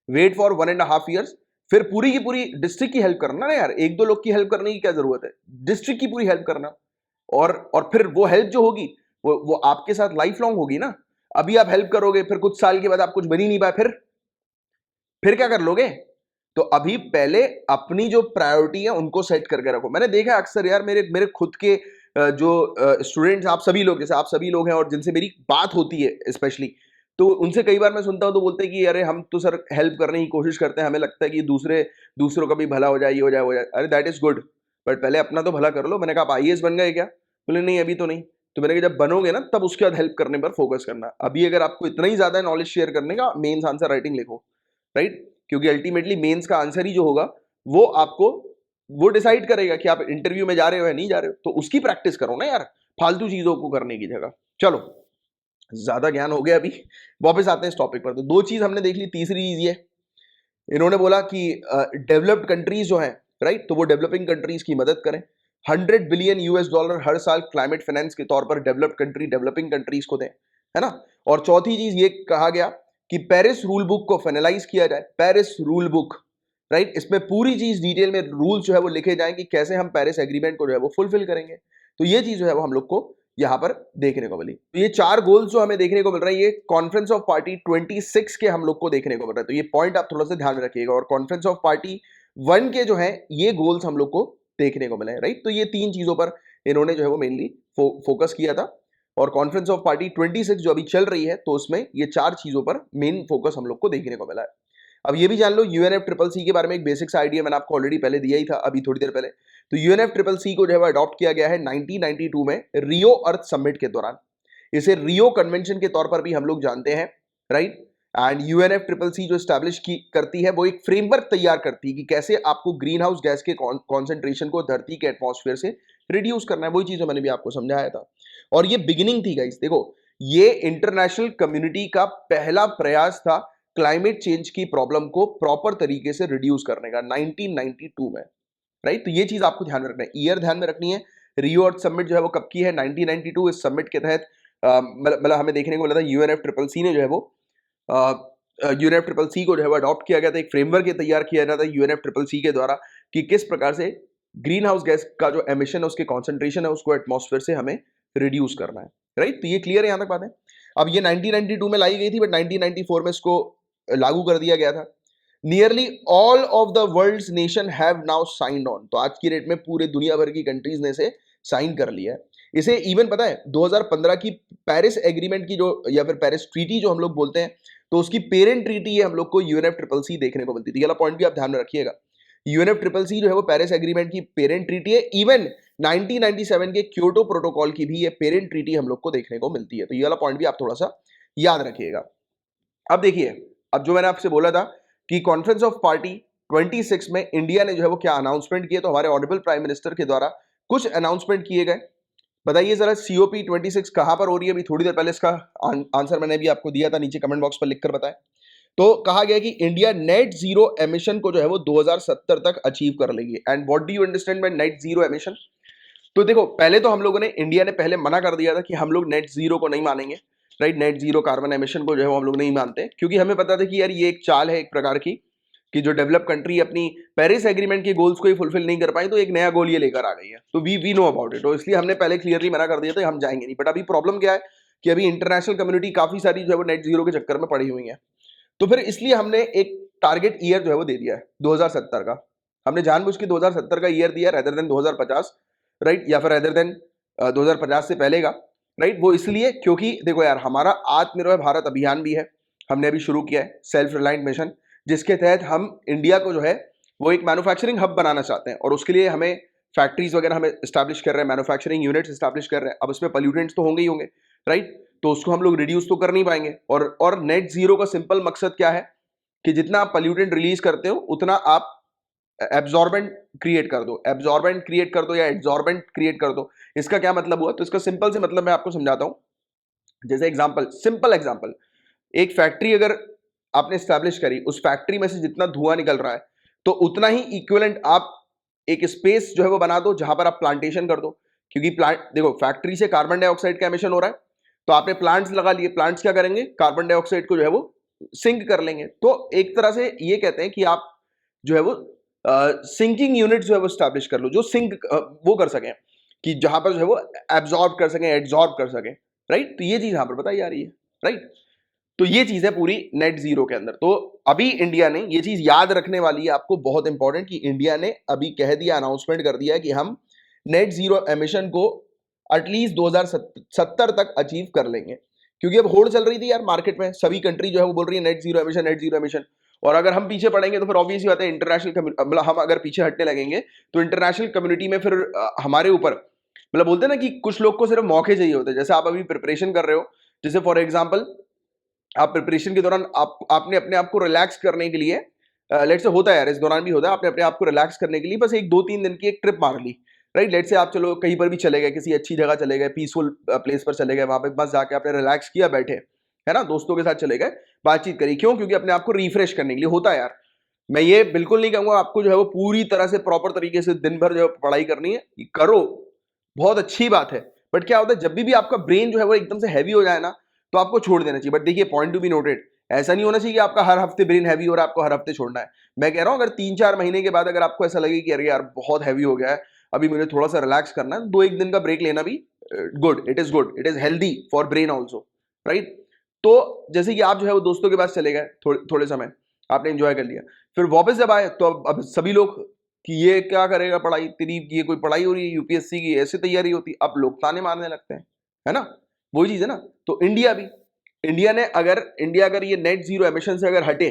वेट फॉर 1.5 years, फिर पूरी की पूरी डिस्ट्रिक्ट की हेल्प करना ना यार, एक दो लोग की हेल्प करने की क्या जरूरत है, डिस्ट्रिक्ट की पूरी हेल्प करना। और फिर वो हेल्प जो होगी वो आपके साथ लाइफ लॉन्ग होगी ना। अभी आप हेल्प करोगे, फिर कुछ साल के बाद आप कुछ बन ही नहीं पाए, फिर क्या कर लोगे। तो अभी पहले अपनी जो प्रायोरिटी है उनको सेट करके रखो। मैंने देखा अक्सर यार, मेरे खुद के जो स्टूडेंट्स, आप सभी लोग, जैसे आप सभी लोग हैं और जिनसे मेरी बात होती है स्पेशली, तो उनसे कई बार मैं सुनता हूं तो बोलते हैं कि अरे हम तो सर हेल्प करने की कोशिश करते हैं, हमें लगता है कि दूसरों का भी भला हो जाए, ये हो जाए, हो जाए। अरे दैट इज गुड, बट पहले अपना तो भला कर लो। मैंने कहा आप IAS बन गए क्या? बोले नहीं अभी तो नहीं। तो मैंने कहा जब बनोगे ना तब उसके बाद हेल्प करने पर फोकस करना। अभी अगर आपको इतना ही ज्यादा नॉलेज शेयर करने का, मेन्स आंसर राइटिंग लिखो, राइट। क्योंकि अल्टीमेटली मेंस का आंसर ही जो होगा वो आपको वो डिसाइड करेगा कि आप इंटरव्यू में जा रहे हो या नहीं जा रहे हो। तो उसकी प्रैक्टिस करो ना यार, फालतू चीजों को करने की जगह। चलो, ज्यादा ज्ञान हो गया, अभी वापस आते हैं इस टॉपिक पर। तो दो चीज हमने देख ली, तीसरी चीज ये इन्होंने बोला कि डेवलप्ड कंट्रीज जो हैं, राइट, तो वो डेवलपिंग कंट्रीज की मदद करें। $100 बिलियन हर साल क्लाइमेट फाइनेंस के तौर पर डेवलप्ड कंट्री डेवलपिंग कंट्रीज को दें, है ना। और चौथी चीज ये कहा गया कि पेरिस रूल बुक को फाइनलाइज किया जाए। पेरिस रूल बुक, राइट, इसमें पूरी चीज डिटेल में रूल्स जो है वो लिखे जाएं कि कैसे हम पेरिस एग्रीमेंट को जो है वो फुलफिल करेंगे। तो ये चीज जो है वो हम लोग को यहां पर देखने को मिली। तो ये 4 गोल्स जो हमें देखने को मिल रहे हैं, ये कॉन्फ्रेंस ऑफ पार्टी 26 के हम लोग को देखने को मिल रहा है। तो ये पॉइंट आप थोड़ा सा ध्यान में रखिएगा। और कॉन्फ्रेंस ऑफ पार्टी 1 के जो है ये गोल्स हम लोग को देखने को मिले हैं, राइट। तो ये 3 चीजों पर इन्होंने जो है वो मेनली फोकस किया था। और कॉन्फ्रेंस ऑफ पार्टी 26 जो अभी चल रही है, तो उसमें ये 4 चीजों पर मेन फोकस हम लोग को देखने को मिला है। अब ये भी जान लो UNFCCC के बारे में एक बेसिक सा आइडिया मैंने आपको ऑलरेडी पहले दिया ही था, अभी थोड़ी देर पहले। तो UNFCCC को जो है अडॉप्ट किया गया है 1992 में रियो अर्थ समिट के दौरान। इसे रियो कन्वेंशन के तौर पर भी हम लोग जानते हैं, right. And UNF triple C जो स्टैब्लिश की करती है वो एक फ्रेमवर्क तैयार करती है कि कैसे आपको ग्रीन हाउस गैस के कॉन्सेंट्रेशन को धरती के एटमॉस्फेयर से रिड्यूस करना है। वही चीज़ मैंने भी आपको समझाया था और ये बिगिनिंग थी गाइस। देखो ये इंटरनेशनल कम्युनिटी का पहला प्रयास था क्लाइमेट चेंज की प्रॉब्लम को प्रॉपर तरीके से रिड्यूस करने का 1992 में, राइट। तो ये चीज आपको ध्यान में रखना है, ईयर ध्यान में रखनी है। रियो अर्थ समिट जो है वो कब की है, 1992। इस समिट के तहत मतलब हमें देखने को मिला था यूएनएफ ट्रिपल सी ने जो है वो यूएनएफ ट्रिपल सी को जो है वो अडॉप्ट किया गया था, एक फ्रेमवर्क तैयार किया गया था यूएनएफ ट्रिपल सी के द्वारा कि किस प्रकार से ग्रीन हाउस गैस का जो एमिशन है उसके कॉन्सेंट्रेशन है उसको एटमॉस्फेयर से हमें रिड्यूस करना है, राइट। तो ये क्लियर है, यहां तक बात है। अब ये 1992 में लाई गई थी बट 1994 में इसको लागू कर दिया गया था। Nearly all of the world's nation have now signed on. तो आज की डेट में पूरे दुनिया भर की कंट्रीज ने इसे साइन कर लिया है। इसे इवन पता है 2015 की पेरिस एग्रीमेंट की जो या फिर पेरिस ट्रीटी जो हम लोग बोलते हैं, तो उसकी पेरेंट ट्रीटी है हम लोग को यूएनएफ ट्रिपल सी देखने को मिलती थी। ये वाला पॉइंट भी आप ध्यान में रखिएगा। यूएनएफ ट्रिपल सी जो है वो पेरिस एग्रीमेंट की पेरेंट ट्रीटी है। इवन 1997 के क्योटो प्रोटोकॉल की भी ये पेरेंट ट्रीटी हम लोग को देखने को मिलती है। तो ये वाला पॉइंट भी आप थोड़ा सा याद रखिएगा। अब देखिए, अब जो मैंने आपसे बोला था कि कॉन्फ्रेंस ऑफ पार्टी 26 में इंडिया ने जो है वो क्या अनाउंसमेंट किए, तो हमारे ऑनरेबल प्राइम मिनिस्टर के द्वारा कुछ अनाउंसमेंट किए गए। बताइए जरा सीओपी 26 कहां पर हो रही है। अभी थोड़ी देर पहले इसका आंसर मैंने भी आपको दिया था, नीचे कमेंट बॉक्स पर लिखकर बताएं। तो कहा गया कि इंडिया नेट जीरो एमिशन को जो है वो 2070 तक अचीव कर लेगी। And what do you understand by net zero emission? तो देखो पहले तो हम लोगों ने, इंडिया ने पहले मना कर दिया था कि हम लोग नेट जीरो को नहीं मानेंगे, right. Net zero carbon emission को जो है वो हम लोग नहीं मानते, क्योंकि हमें पता था कि यार ये एक चाल है एक प्रकार की कि जो डेवलप कंट्री अपनी पेरिस एग्रीमेंट के गोल्स को ही फुलफिल नहीं कर पाई, तो एक नया गोल ये लेकर आ गई है। तो वी नो अबाउट इट, तो इसलिए हमने पहले क्लियरली मना कर दिया था हम जाएंगे नहीं। बट अभी प्रॉब्लम क्या है कि अभी इंटरनेशनल कम्युनिटी काफी सारी जो है वो नेट जीरो के चक्कर में पड़ी हुई है। तो फिर इसलिए हमने एक टारगेट ईयर जो है वो दे दिया है 2070 का। हमने जानबूझ के 2070 का ईयर दिया रेदर देन 2050, राइट, या फिर रेदर देन 2050 से पहले का, राइट। वो इसलिए क्योंकि देखो यार हमारा आत्मनिर्भर भारत अभियान भी है, हमने अभी शुरू किया है सेल्फ रिलायंट मिशन, जिसके तहत हम इंडिया को जो है वो एक मैन्युफैक्चरिंग हब बनाना चाहते हैं। और उसके लिए हमें फैक्ट्रीज वगैरह हमें स्टैब्लिश कर रहे हैं, मैन्युफैक्चरिंग यूनिट्स स्टैब्लिश कर रहे हैं। अब इसमें पॉल्यूटेंट्स तो होंगे ही होंगे, राइट। तो उसको हम लोग रिड्यूस तो कर नहीं पाएंगे। और नेट जीरो का सिंपल मकसद क्या है कि जितना आप पॉल्यूटेंट रिलीज करते हो उतना आप एब्जॉर्बेंट क्रिएट कर दो, एब्जॉर्बेंट क्रिएट कर दो या एड्जॉर्बेंट क्रिएट कर दो। इसका क्या मतलब हुआ? तो इसका सिंपल से मतलब मैं आपको समझाता हूं। जैसे एग्जांपल, सिंपल एग्जांपल, एक फैक्ट्री अगर आपने स्टैब्लिश करी, उस फैक्ट्री में से जितना धुआं निकल रहा है तो उतना ही इक्विवेलेंट आप एक स्पेस जो है वो बना दो जहां पर आप प्लांटेशन कर दो। क्योंकि प्लांट, देखो फैक्ट्री से कार्बन डाइऑक्साइड का एमिशन हो रहा है, तो आपने प्लांट्स लगा लिए, प्लांट्स क्या करेंगे, कार्बन डाइऑक्साइड को जो है वो सिंक कर लेंगे। तो एक तरह से ये कहते हैं कि आप जो है वो सिंकिंग यूनिट जो है वो स्टैब्लिश कर लो, जो सिंक वो कर सकें, कि जहां पर जो है वो एब्जॉर्ब कर सकें, एड्जॉर्ब कर सकें, राइट। तो ये चीज यहां पर बताई जा रही है, राइट। तो ये चीज है पूरी नेट जीरो के अंदर। तो अभी इंडिया ने, ये चीज याद रखने वाली है आपको, बहुत इंपॉर्टेंट, कि इंडिया ने अभी कह दिया, अनाउंसमेंट कर दिया है कि हम नेट जीरो एमिशन को एटलीस्ट 2070 तक अचीव कर लेंगे। क्योंकि अब होड़ चल रही थी यार मार्केट में, सभी कंट्री जो है वो बोल रही है net zero emission, net zero emission. और अगर हम पीछे पड़ेंगे तो फिर ऑब्वियसली बात है इंटरनेशनल, मतलब हम अगर पीछे हटने लगेंगे तो इंटरनेशनल कम्युनिटी में फिर हमारे ऊपर, मतलब बोलते हैं ना कि कुछ लोग को सिर्फ मौके चाहिए होते हैं। जैसे आप अभी प्रिपरेशन कर रहे हो, जैसे फॉर एग्जाम्पल आप प्रिपरेशन के दौरान आपने अपने आप को रिलैक्स करने के लिए, लेट से होता है यार, इस दौरान भी होता है, आपने अपने आप को रिलैक्स करने के लिए बस एक 2-3 दिन की एक ट्रिप मार ली, राइट। लेट से आप चलो कहीं पर भी चले गए, किसी अच्छी जगह चले गए, पीसफुल प्लेस पर चले गए, वहां पे बस जाके आपने रिलैक्स किया, बैठे, है ना, दोस्तों के साथ चले गए, बातचीत करी, क्यों? क्योंकि अपने आप को रिफ्रेश करने के लिए होता है यार। मैं ये बिल्कुल नहीं कहूंगा आपको जो है वो पूरी तरह से प्रॉपर तरीके से दिन भर जो है पढ़ाई करनी है, करो, बहुत अच्छी बात है। बट क्या होता है जब भी आपका ब्रेन जो है वो एकदम से हैवी हो जाए ना, तो आपको छोड़ देना चाहिए। बट देखिए पॉइंट टू बी नोटेड, ऐसा नहीं होना चाहिए कि आपका हर हफ्ते ब्रेन हैवी हो रहा है, आपको हर हफ्ते छोड़ना है। मैं कह रहा हूं अगर 3-4 महीने के बाद अगर आपको ऐसा लगे कि अरे यार बहुत हैवी हो गया है, अभी मुझे थोड़ा सा रिलैक्स करना है, 2-1 दिन का ब्रेक लेना भी good, it is healthy for brain also, right. तो जैसे कि आप जो है वो दोस्तों के पास चले गए, थोड़े समय आपने एंजॉय कर लिया, फिर वापस जब आए तो अब सभी लोग कि ये क्या करेगा पढ़ाई, तेरी ये कोई पढ़ाई हो रही है यूपीएससी की, ऐसी तैयारी होती, अब लोग ताने मारने लगते हैं, है ना, वही चीज है ना। तो इंडिया अगर ये नेट जीरो एमिशन से अगर हटे,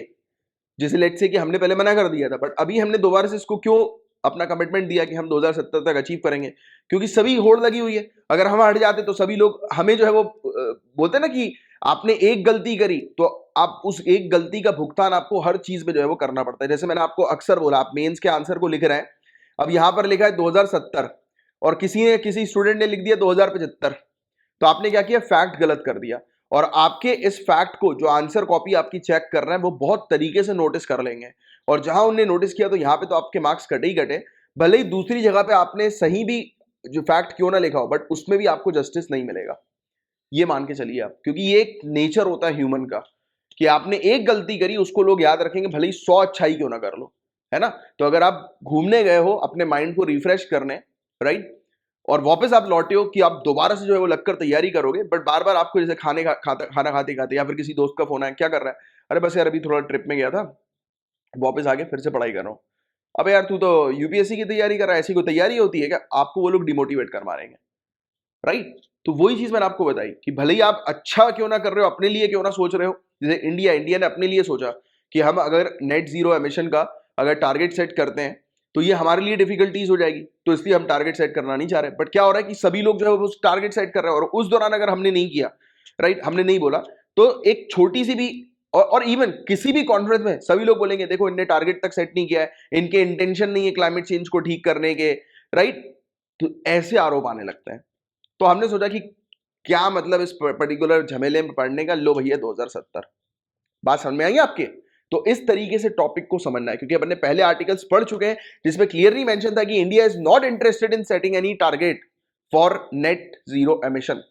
जैसे लेट से कि हमने पहले मना कर दिया था, बट अभी हमने दोबारा से इसको क्यों अपना कमिटमेंट दिया कि हम 2070 तक अचीव करेंगे, क्योंकि सभी होड़ लगी हुई है। अगर हम हट जाते तो सभी लोग हमें जो है वो बोलते हैं ना कि आपने एक गलती करी तो आप उस एक गलती का भुगतान आपको हर चीज में जो है वो करना पड़ता है। जैसे मैंने आपको अक्सर बोला, आप मेंस के आंसर को लिख रहे हैं, अब यहां पर लिखा है 2070 और किसी स्टूडेंट ने लिख दिया 2075, तो आपने क्या किया, फैक्ट गलत कर दिया। और आपके इस फैक्ट को जो आंसर कॉपी आपकी चेक कर रहे हैं वो बहुत तरीके से नोटिस कर लेंगे, और जहां उन्हें नोटिस किया तो यहां पे तो आपके मार्क्स कटे ही कटे, भले ही दूसरी जगह पे आपने सही भी जो फैक्ट क्यों ना लिखा हो, बट उसमें भी आपको जस्टिस नहीं मिलेगा। ये मान के चलिए आप, क्योंकि ये एक नेचर होता है ह्यूमन का कि आपने एक गलती करी उसको लोग याद रखेंगे, भले ही 100 अच्छाई क्यों ना कर लो, है ना। तो अगर आप घूमने गए हो अपने माइंड को रिफ्रेश करने, राइट, और वापस आप लौटे हो कि आप दोबारा से जो है वो लगकर तैयारी करोगे, बट बार बार आपको जैसे खाना खाते खाते या फिर किसी दोस्त का फोन आया, क्या कर रहा है, अरे बस यार अभी थोड़ा ट्रिप में गया था, वापस आके फिर से पढ़ाई कर रहा हूँ। अबे यार तू तो यूपीएससी की तैयारी कर रहा है, ऐसी कोई तैयारी होती है क्या? आपको वो लोग डिमोटिवेट कर मारेंगे, राइट। तो वही चीज मैंने आपको बताई कि भले ही आप अच्छा क्यों ना कर रहे हो, अपने लिए क्यों ना सोच रहे हो, जैसे इंडिया ने अपने लिए सोचा कि हम अगर नेट जीरो एमिशन का अगर टारगेट सेट करते हैं तो ये हमारे लिए डिफिकल्टीज हो जाएगी, तो इसलिए हम टारगेट सेट करना नहीं चाह रहे। बट क्या हो रहा है कि सभी लोग जो है वो टारगेट सेट कर रहे हैं, और उस दौरान अगर हमने नहीं किया, राइट, हमने नहीं बोला, तो एक छोटी सी भी और इवन किसी भी कॉन्फ्रेंस में सभी लोग बोलेंगे देखो इनने टारगेट तक सेट नहीं किया है, इनके इंटेंशन नहीं है क्लाइमेट चेंज को ठीक करने के, राइट। तो ऐसे आरोप आने लगते हैं। तो हमने सोचा कि क्या मतलब इस पर्टिकुलर झमेले में पढ़ने का, लो भैया 2070, बात समझ में आई आपके? तो इस तरीके से टॉपिक को समझना है, क्योंकि अपने पहले आर्टिकल्स पढ़ चुके हैं जिसमें क्लियरली मेंशन था कि India is not interested in setting any target for net zero emission,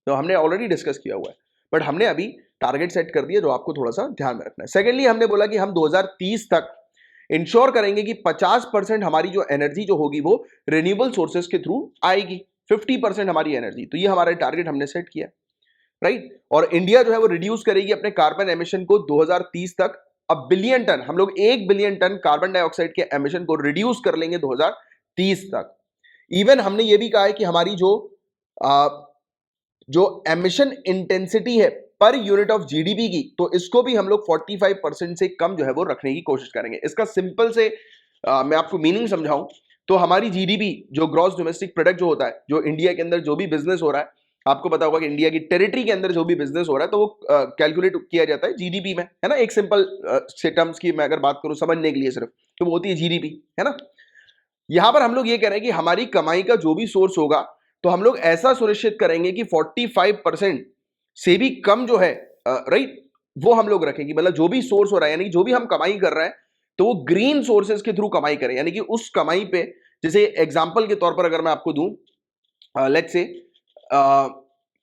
तो हमने ऑलरेडी डिस्कस किया हुआ है, बट हमने अभी टारगेट सेट कर दिया जो आपको थोड़ा सा ध्यान में रखना है। सेकेंडली हमने बोला कि हम 2030 तक इंश्योर करेंगे कि 50% हमारी जो एनर्जी जो होगी वो रिन्यूएबल सोर्सेज के थ्रू आएगी, 50% हमारी एनर्जी, तो ये हमारा टारगेट हमने सेट किया, राइट। और इंडिया जो है वो रिड्यूस करेगी अपने कार्बन एमिशन को 2030 तक अब बिलियन टन, हम लोग 1 बिलियन टन कार्बन डाइऑक्साइड के एमिशन को रिड्यूस कर लेंगे 2030 तक। इवन हमने ये भी कहा है कि हमारी जो एमिशन इंटेंसिटी है पर यूनिट ऑफ जीडीपी की, तो इसको भी हम लोग 45% से कम जो है वो रखने की कोशिश करेंगे। इसका सिंपल से मैं आपको मीनिंग समझाऊं तो हमारी जीडीपी जो ग्रॉस डोमेस्टिक प्रोडक्ट जो होता है, जो इंडिया के अंदर जो भी बिजनेस हो रहा है, आपको पता होगा कि इंडिया की टेरिटरी के अंदर जो भी बिजनेस हो रहा है तो वो कैलकुलेट किया जाता है जीडीपी में, है ना। एक सिंपल से टर्म्स की मैं अगर बात करूं समझने के लिए सिर्फ, तो वो होती है जीडीपी, है ना। यहां पर हम लोग ये कह रहे हैं कि हमारी कमाई का जो भी सोर्स होगा तो हम लोग ऐसा सुनिश्चित करेंगे कि 45% से भी कम जो है, राइट, वो हम लोग रखेंगे। मतलब जो भी सोर्स हो रहा है, यानी जो भी हम कमाई कर रहे हैं तो वो ग्रीन सोर्सेज के थ्रू कमाई करें, यानी कि उस कमाई पे, जैसे एग्जांपल के तौर पर अगर मैं आपको दूं, लेट्स से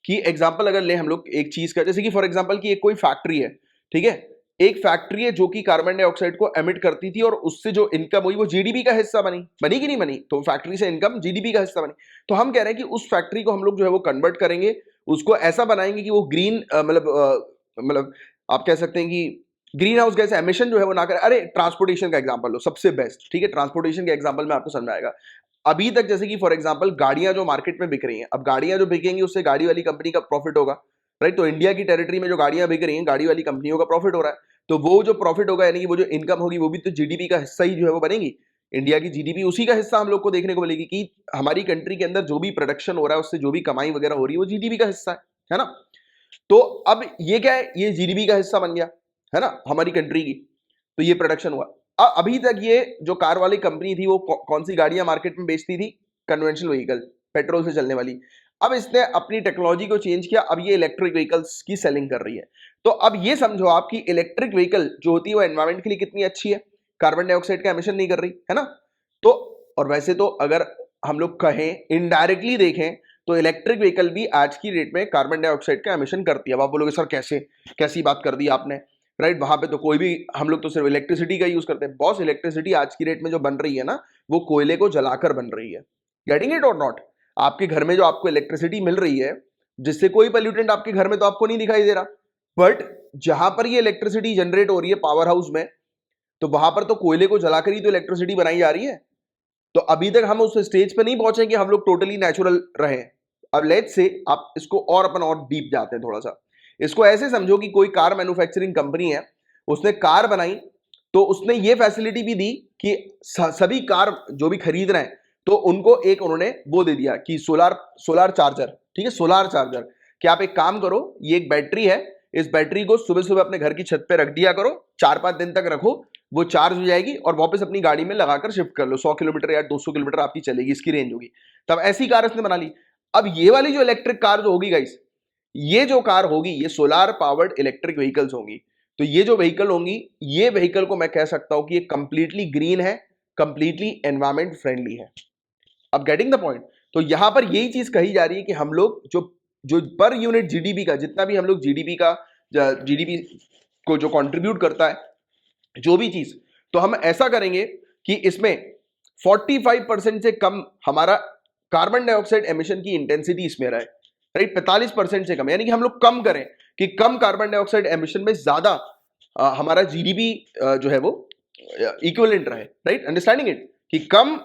कि एग्जांपल अगर ले हम लोग एक चीज का, जैसे कि फॉर एग्जांपल कि एक कोई फैक्ट्री है, ठीक है, एक फैक्ट्री है जो कि कार्बन डाइऑक्साइड को एमिट करती थी और उससे जो इनकम हुई वो जीडीपी का हिस्सा बनी कि नहीं बनी, तो फैक्ट्री से इनकम जीडीपी का हिस्सा बनी। तो हम कह रहे हैं कि उस फैक्ट्री को हम लोग जो है वो कन्वर्ट करेंगे, उसको ऐसा बनाएंगे कि वो ग्रीन मतलब आप कह सकते हैं कि ग्रीन हाउस गैस एमिशन जो है वो ना करे। अरे ट्रांसपोर्टेशन का एग्जांपल लो, सबसे बेस्ट, ठीक है, ट्रांसपोर्टेशन का एग्जांपल में आपको समझ आएगा। अभी तक जैसे कि फॉर एग्जांपल गाड़ियां जो मार्केट में बिक रही हैं, अब गाड़ियां जो बिकेंगी उससे गाड़ी वाली कंपनी का प्रॉफिट होगा, राइट। तो इंडिया की टेरिटरी में जो गाड़ियां बिक रही हैं गाड़ी वाली कंपनियों का प्रॉफिट हो रहा है, तो वो जो प्रॉफिट होगा यानी कि वो जो इनकम होगी वो भी तो जीडीपी का हिस्सा ही जो है वो बनेगी। इंडिया की जीडीपी उसी का हिस्सा हम लोग को देखने को मिलेगी कि हमारी कंट्री के अंदर जो भी प्रोडक्शन हो रहा है उससे जो भी कमाई वगैरह हो रही है वो जीडीपी का हिस्सा है ना। तो अब ये क्या है, ये जीडीपी का हिस्सा बन गया, है ना, हमारी कंट्री की, तो ये प्रोडक्शन हुआ। अभी तक ये जो कार वाली कंपनी थी वो कौन सी गाड़ियां मार्केट में बेचती थी? कन्वेंशनल व्हीकल, पेट्रोल से चलने वाली। अब इसने अपनी टेक्नोलॉजी को चेंज किया, अब ये इलेक्ट्रिक व्हीकल्स की सेलिंग कर रही है। तो अब ये समझो आपकी इलेक्ट्रिक व्हीकल जो होती है वो एनवायरमेंट के लिए कितनी अच्छी है, कार्बन डाइऑक्साइड का एमिशन नहीं कर रही, है ना। तो और वैसे तो अगर हम लोग कहें इनडायरेक्टली देखें तो इलेक्ट्रिक व्हीकल भी आज की डेट में कार्बन डाइऑक्साइड का एमिशन करती है। अब आप बोलोगे सर कैसे, कैसी बात कर दी आपने, राइट। वहां पे तो कोई भी, हम लोग तो सिर्फ इलेक्ट्रिसिटी का यूज करते हैं। बॉस इलेक्ट्रिसिटी आज की डेट में जो बन रही है ना वो कोयले को जलाकर बन रही है। गेटिंग इट और नॉट? आपके घर में जो आपको इलेक्ट्रिसिटी मिल रही है जिससे कोई पोल्यूटेंट आपके घर में तो आपको नहीं दिखाई दे रहा, बट जहां पर ये इलेक्ट्रिसिटी जनरेट हो रही है पावर हाउस में, तो वहां पर तो कोयले को जलाकर ही तो इलेक्ट्रिसिटी बनाई जा रही है। तो अभी तक हम उस स्टेज पे नहीं पहुंचे कि हम लोग टोटली नेचुरल रहे। अब लेट्स से आप इसको और अपन और डीप जाते हैं थोड़ा सा। इसको ऐसे समझो कि कोई कार मैन्युफैक्चरिंग कंपनी है, उसने कार बनाई, तो उसने ये फैसिलिटी भी दी कि सभी कार जो भी खरीद रहे हैं तो उनको एक उन्होंने वो दे दिया कि सोलार चार्जर, ठीक है, सोलार चार्जर कि आप एक काम करो, ये एक बैटरी है, इस बैटरी को सुबह सुबह अपने घर की छत पे रख दिया करो, 4-5 दिन तक रखो, वो चार्ज हो जाएगी और वापस अपनी गाड़ी में लगाकर शिफ्ट कर लो। 100 किलोमीटर या 200 किलोमीटर आपकी चलेगी, इसकी रेंज होगी। तब ऐसी कार इसने बना ली। अब ये वाली जो इलेक्ट्रिक कार जो होगी गाइस, ये जो कार होगी ये सोलार पावर्ड इलेक्ट्रिक व्हीकल्स होंगी। तो ये जो व्हीकल होंगी, ये व्हीकल को मैं कह सकता हूं कि ये कंप्लीटली ग्रीन है, कंप्लीटली एनवायरमेंट फ्रेंडली है। अब गेटिंग द पॉइंट। तो यहां पर यही चीज कही जा रही है कि हम लोग जो जो पर यूनिट जीडीपी का, जितना भी हम लोग जीडीपी को जो कंट्रीब्यूट करता है, जो भी चीज, तो हम ऐसा करेंगे कि इसमें 45% से कम हमारा कार्बन डाइऑक्साइड एमिशन की इंटेंसिटी इसमें रहे, राइट। 45% से कम, यानी कि हम लोग कम करें कि कम कार्बन डाइऑक्साइड एमिशन में ज्यादा हमारा जीडीपी जो है वो इक्विवेलेंट रहे, राइट। अंडरस्टैंडिंग इट कि कम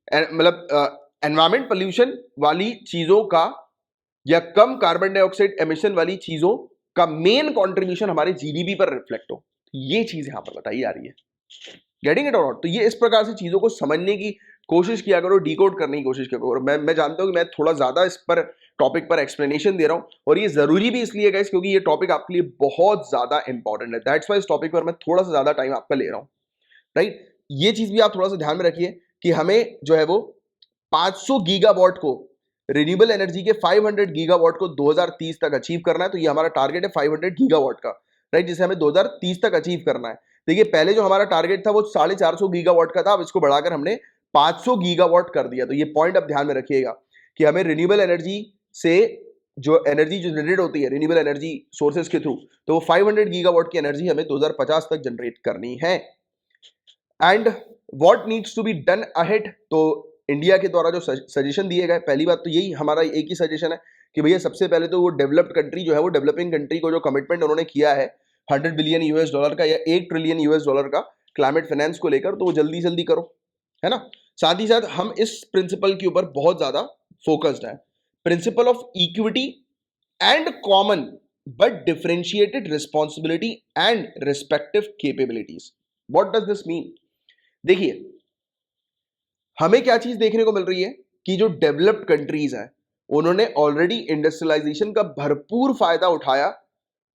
मतलब एनवायरमेंट पोल्यूशन वाली चीजों का या कम कार्बन डाइऑक्साइड एमिशन वाली चीजों का मेन कंट्रीब्यूशन हमारे जीडीपी पर रिफ्लेक्ट हो। ये चीज यहां पर बताई जा रही है। गेटिंग इट और नॉट? तो ये इस प्रकार से चीजों को समझने की कोशिश किया करो, डिकोड करने की कोशिश किया करो। मैं जानता हूं कि मैं थोड़ा ज्यादा इस पर टॉपिक पर एक्सप्लेनेशन दे रहा हूं, और ये जरूरी भी इसलिए गाइस क्योंकि ये टॉपिक आपके लिए बहुत ज्यादा इंपॉर्टेंट है। दैट्स वाई इस टॉपिक पर मैं थोड़ा सा ज्यादा टाइम आपका ले रहा हूं, राइट। ये चीज भी आप थोड़ा सा ध्यान में रखिए कि हमें जो है वो 500 गीगावाट को, रिन्यूएबल एनर्जी के 500 गीगावाट को 2030 तक अचीव करना है। तो ये हमारा टारगेट है 500 गीगावाट का, राइट, जिसे हमें 2030 तक अचीव करना है। देखिए पहले जो हमारा टारगेट था वो 450 गीगावाट का था, अब इसको बढ़ाकर हमने 500 गीगावाट कर दिया। तो ये पॉइंट आप ध्यान में रखिएगा कि हमें रिन्यूएबल एनर्जी से जो एनर्जी जो जनरेट होती है रिन्यूएबल एनर्जी सोर्सेज के थ्रू, तो वो 500 गीगावाट की एनर्जी हमें 2050 तक जनरेट करनी है। And what needs to be done ahead, तो इंडिया के द्वारा जो सजेशन दिए गए, पहली बात तो यही हमारा एक ही सजेशन है कि भैया सबसे पहले तो वो डेवलप्ड कंट्री जो है वो डेवलपिंग कंट्री को जो कमिटमेंट उन्होंने किया है $100 बिलियन का या $1 ट्रिलियन का क्लाइमेट फाइनेंस को लेकर, तो वो जल्दी जल्दी करो, है ना। साथ ही साथ हम इस प्रिंसिपल के ऊपर बहुत ज्यादा फोकस्ड है, principle of equity and common but differentiated responsibility and respective capabilities. What does this mean? देखिए हमें क्या चीज देखने को मिल रही है कि जो डेवलप्ड कंट्रीज हैं उन्होंने ऑलरेडी इंडस्ट्रियलाइजेशन का भरपूर फायदा उठाया,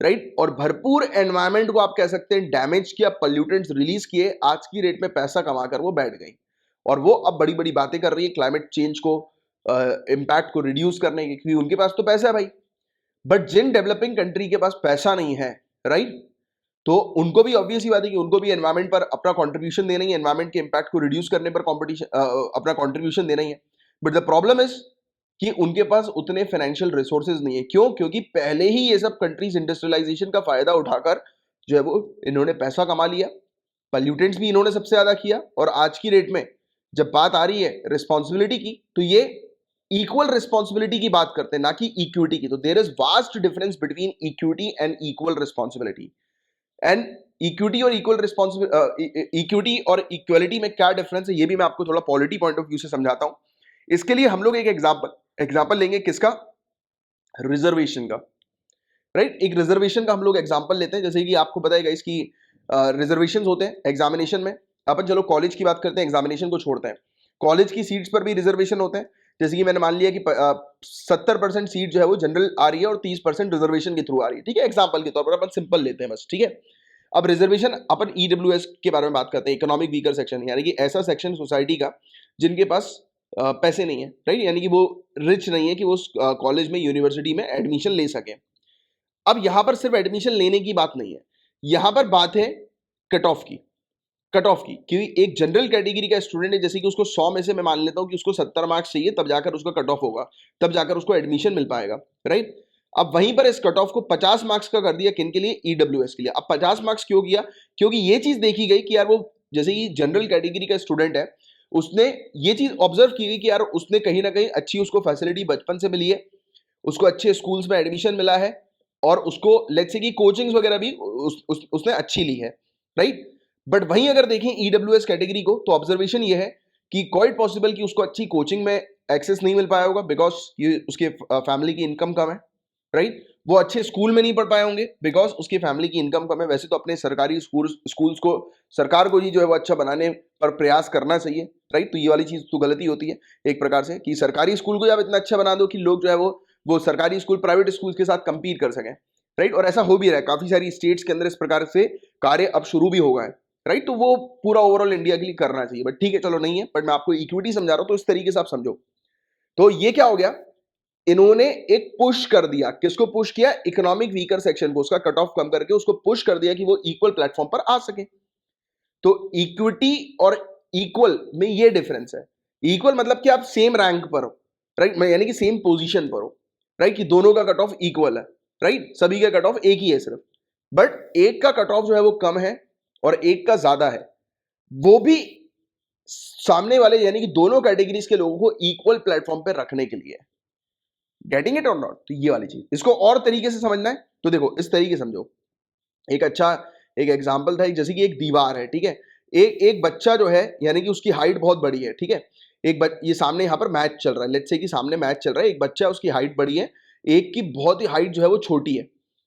राइट, और भरपूर एनवायरमेंट को आप कह सकते हैं डैमेज किया, पॉल्यूटेंट्स रिलीज किए, आज की डेट में पैसा कमाकर वो बैठ गई और वो अब बड़ी बड़ी बातें कर रही है क्लाइमेट चेंज को, इम्पैक्ट को रिड्यूस करने की, क्योंकि उनके पास तो पैसा है भाई। बट जिन डेवलपिंग कंट्री के पास पैसा नहीं है, राइट, तो उनको भी ऑब्वियस ही बात है कि उनको भी एनवायरमेंट पर अपना कंट्रीब्यूशन देना ही है, एनवायरमेंट के इंपैक्ट को रिड्यूस करने पर अपना कंट्रीब्यूशन देना ही है। बट द प्रॉब्लम इज कि उनके पास उतने फाइनेंशियल रिसोर्सेज नहीं है। क्यों? क्योंकि पहले ही ये सब कंट्रीज इंडस्ट्रियलाइजेशन का फायदा उठाकर जो है वो इन्होंने पैसा कमा लिया, पॉल्यूटेंट्स भी इन्होंने सबसे ज्यादा किया, और आज की डेट में जब बात आ रही है रिस्पॉन्सिबिलिटी की, तो ये इक्वल रिस्पॉन्सिबिलिटी की बात करते हैं, ना कि इक्विटी की। तो there is vast difference between equity and equal responsibility. And equity और इक्विटी और इक्वलिटी में क्या डिफरेंस है, ये भी मैं आपको थोड़ा पॉलिटी पॉइंट ऑफ व्यू से समझाता हूं। इसके लिए हम लोग एक एग्जांपल लेंगे, किसका? रिजर्वेशन का, राइट। एक रिजर्वेशन का हम लोग एग्जांपल लेते हैं। जैसे कि आपको पता है इसकी रिजर्वेशन होते हैं एग्जामिनेशन में। अपन चलो कॉलेज की बात करते हैं, एग्जामिनेशन को छोड़ते हैं। कॉलेज की सीट्स पर भी रिजर्वेशन होते हैं। जैसे कि मैंने मान लिया कि 70% सीट जो है वो जनरल आ रही है और 30% रिजर्वेशन के थ्रू आ रही है, ठीक है। एग्जांपल के तौर पर अपन सिंपल लेते हैं बस, ठीक है। अब रिजर्वेशन अपन ईडब्ल्यूएस के बारे में बात करते हैं, इकोनॉमिक वीकर सेक्शन, यानी कि ऐसा सेक्शन सोसाइटी का जिनके पास पैसे नहीं है, राइट, यानी कि वो रिच नहीं है कि वो कॉलेज में, यूनिवर्सिटी में एडमिशन ले सके। अब यहां पर सिर्फ एडमिशन लेने की बात नहीं है, यहां पर बात है कट ऑफ की। क्योंकि एक जनरल कैटेगरी का स्टूडेंट है, जैसे कि उसको 100 में से मैं मान लेता हूं कि उसको 70 मार्क्स चाहिए, तब जाकर उसका कट ऑफ होगा, तब जाकर उसको एडमिशन मिल पाएगा, राइट। अब वहीं पर इस कट ऑफ को 50 मार्क्स का कर दिया, किन के लिए? ईडब्ल्यूएस के लिए। अब 50 मार्क्स क्यों किया? क्योंकि ये चीज देखी गई कि यार वो जैसे कि जनरल कैटेगरी का स्टूडेंट है, उसने ये चीज ऑब्जर्व की गई कि यार उसने कहीं ना कहीं अच्छी उसको फैसिलिटी बचपन से मिली है, उसको अच्छे स्कूल्स में एडमिशन मिला है, और उसको लेट्स से कि कोचिंग्स वगैरह भी उसने अच्छी ली है, राइट। बट वहीं अगर देखें ईडब्ल्यूएस कैटेगरी को, तो ऑब्जर्वेशन ये है कि क्वाइट पॉसिबल कि उसको अच्छी कोचिंग में एक्सेस नहीं मिल पाया होगा, बिकॉज ये उसके फैमिली की इनकम कम है, राइट। वो अच्छे स्कूल में नहीं पढ़ पाए होंगे बिकॉज उसकी फैमिली की इनकम कम है। वैसे तो अपने सरकारी स्कूल्स को, सरकार को ही जो है वो अच्छा बनाने पर प्रयास करना चाहिए, राइट। तो ये वाली चीज तो गलती होती है एक प्रकार से कि सरकारी स्कूल को जब इतना अच्छा बना दो कि लोग जो है वो सरकारी स्कूल प्राइवेट स्कूल के साथ कंपीट कर सकें। राइट, और ऐसा हो भी रहा है, काफी सारी स्टेट्स के अंदर इस प्रकार से कार्य अब शुरू भी हो गए हैं, राइट। तो वो पूरा ओवरऑल इंडिया के लिए करना चाहिए, बट ठीक है चलो नहीं है, बट मैं आपको इक्विटी समझा रहा हूं तो इस तरीके से आप समझो। तो ये क्या हो गया, इन्होंने एक पुश कर दिया, किसको पुश किया, इकोनॉमिक वीकर सेक्शन को, उसका कट ऑफ कम करके उसको पुश कर दिया कि वो इक्वल प्लेटफॉर्म पर आ सके। तो इक्विटी और इक्वल में ये डिफरेंस है। इक्वल मतलब कि आप सेम रैंक पर हो, राइट, यानी कि सेम पोजीशन पर हो, राइट, कि दोनों का कट ऑफ इक्वल है, राइट, सभी का कट ऑफ एक ही है सिर्फ, बट एक का कट ऑफ जो है वो कम है और एक का ज्यादा है, वो भी सामने वाले यानी कि दोनों कैटेगरीज के लोगों को इक्वल प्लेटफॉर्म पर रखने के लिए। गेटिंग इट और नॉट? तो ये वाली चीज, इसको और तरीके से समझना है तो देखो इस तरीके से समझो। एक अच्छा एक एग्जाम्पल था, जैसे कि एक दीवार है, ठीक है, एक बच्चा जो है यानी कि उसकी हाइट बहुत बड़ी है, ठीक है, ये सामने यहाँ पर मैच चल रहा है, लेट्स से कि सामने मैच चल रहा है, एक बच्चा है उसकी हाइट बड़ी है, एक की बहुत ही हाइट जो है वो छोटी है,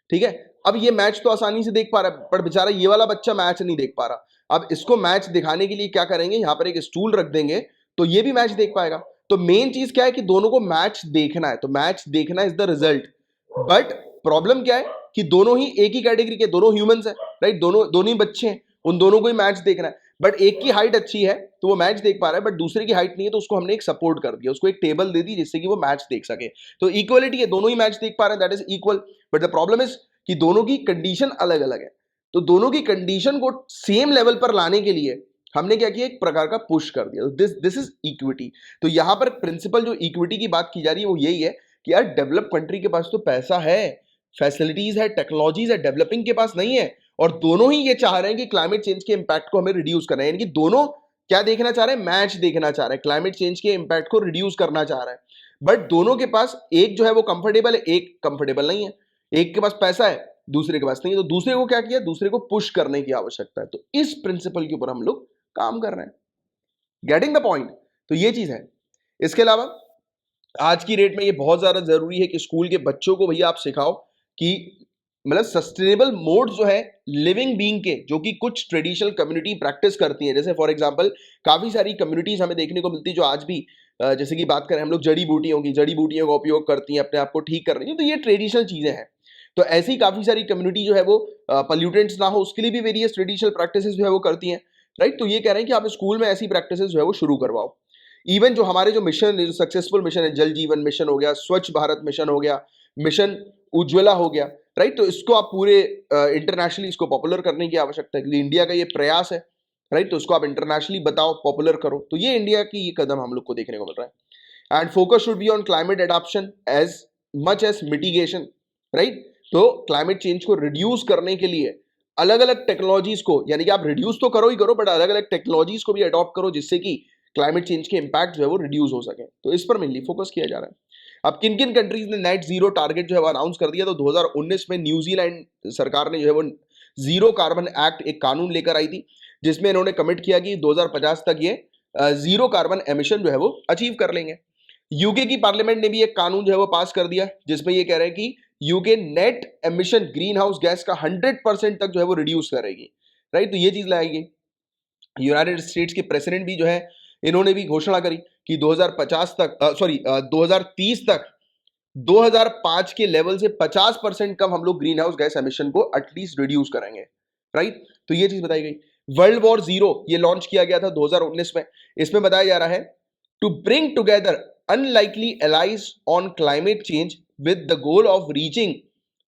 ठीक है। अब ये मैच तो आसानी से देख पा रहा है, पर बेचारा ये वाला बच्चा मैच नहीं देख पा रहा। अब इसको मैच दिखाने के लिए क्या करेंगे, यहाँ पर एक स्टूल रख देंगे तो ये भी मैच देख पाएगा। तो मेन चीज क्या है कि दोनों को मैच देखना है, तो मैच देखना is the result. But problem क्या है कि दोनों ही एक ही कैटेगरी के, दोनों ह्यूमंस हैं, राइट, दोनों ही बच्चे हैं, उन दोनों को ही मैच देखना है। बट एक की हाइट अच्छी है तो वो मैच देख पा रहा है, बट दूसरे की हाइट नहीं है तो उसको हमने एक सपोर्ट कर दिया, उसको एक टेबल दे दी जिससे कि वो मैच देख सके। तो इक्वलिटी है, दोनों ही मैच देख पा रहे हैं, that is equal. But the problem is कि दोनों की कंडीशन अलग अलग है, तो दोनों की कंडीशन को सेम लेवल पर लाने के लिए हमने क्या किया, एक प्रकार का पुश कर दिया। This is equity. तो यहां पर प्रिंसिपल जो इक्विटी की बात की जा रही है वो यही है कि यार डेवलप कंट्री के पास तो पैसा है, फैसिलिटीज है, टेक्नोलॉजीज है, डेवलपिंग के पास नहीं है, और दोनों ही ये चाह रहे हैं कि क्लाइमेट चेंज के इंपैक्ट को हमें रिड्यूस करना है। यानी कि दोनों क्या देखना चाह रहे हैं, मैच देखना चाह रहे हैं, क्लाइमेट चेंज के इंपैक्ट को रिड्यूस करना चाह रहे हैं। बट दोनों के पास एक जो है वो कंफर्टेबल है, एक कंफर्टेबल नहीं है, एक के पास पैसा है, दूसरे के पास नहीं है, तो दूसरे को क्या किया, दूसरे को पुश करने की आवश्यकता है। तो इस प्रिंसिपल के ऊपर हम लोग काम कर रहे हैं। Getting the point? तो ये चीज है। इसके अलावा आज की डेट में ये बहुत ज्यादा जरूरी है कि स्कूल के बच्चों को भैया आप सिखाओ कि मतलब सस्टेनेबल मोड जो है लिविंग बीइंग के, जो कि कुछ ट्रेडिशनल कम्युनिटी प्रैक्टिस करती है, जैसे फॉर एग्जांपल काफी सारी कम्युनिटीज हमें देखने को मिलती है जो आज भी जैसे कि बात करें हम लोग जड़ी बूटियों का उपयोग करती हैं अपने आप को ठीक करने के, तो ये ट्रेडिशनल चीजें हैं। तो ऐसी काफी सारी कम्युनिटी जो है वो पॉल्यूटेंट्स ना हो उसके लिए भी वेरियस ट्रेडिशनल प्रैक्टिसेस जो है वो करती हैं, राइट। तो ये कह रहे हैं कि आप स्कूल में ऐसी प्रैक्टिसेस जो है वो शुरू करवाओ। इवन जो हमारे जो मिशन, जो सक्सेसफुल मिशन है, जल जीवन मिशन हो गया, स्वच्छ भारत मिशन हो गया, मिशन उज्ज्वला हो गया, राइट, तो इसको आप पूरे इंटरनेशनली इसको पॉपुलर करने की आवश्यकता है, क्योंकि इंडिया का ये प्रयास है, राइट, तो इसको आप इंटरनेशनली बताओ, पॉपुलर करो। तो ये इंडिया की ये कदम हम लोग को देखने को मिल रहा है। And focus should be on climate adaptation as much as mitigation, right. तो क्लाइमेट चेंज को रिड्यूस करने के लिए अलग अलग टेक्नोलॉजीज को, यानी कि आप रिड्यूस तो करो ही करो, बट अलग अलग टेक्नोलॉजीज को भी अडॉप्ट करो जिससे कि क्लाइमेट चेंज के इंपैक्ट जो है वो रिड्यूस हो सके। तो इस पर मेनली फोकस किया जा रहा है। अब किन किन कंट्रीज ने नेट जीरो टारगेट जो है वो अनाउंस कर दिया, तो 2019 में न्यूजीलैंड सरकार ने जो है वो जीरो कार्बन एक्ट एक कानून लेकर आई थी, जिसमें इन्होंने कमिट किया कि 2050 तक ये जीरो कार्बन एमिशन जो है वो अचीव कर लेंगे। यूके की पार्लियामेंट ने भी एक कानून जो है वो पास कर दिया जिसमें ये कह रहे हैं कि UK net emission green house gas का 100% तक जो है वो रिड्यूस करेगी, राइट। तो ये चीज लाएगी। यूनाइटेड स्टेट्स के प्रेसिडेंट भी जो है इन्होंने भी घोषणा करी कि 2050 तक 2030 तक 2005 के लेवल से 50% कम हम लोग ग्रीन हाउस गैस एमिशन को एटलीस्ट रिड्यूस करेंगे, राइट। तो ये चीज बताई गई। वर्ल्ड वॉर जीरो ये लॉन्च किया गया था 2019 में। इसमें बताया जा रहा है to bring together unlikely allies on climate change with the goal of reaching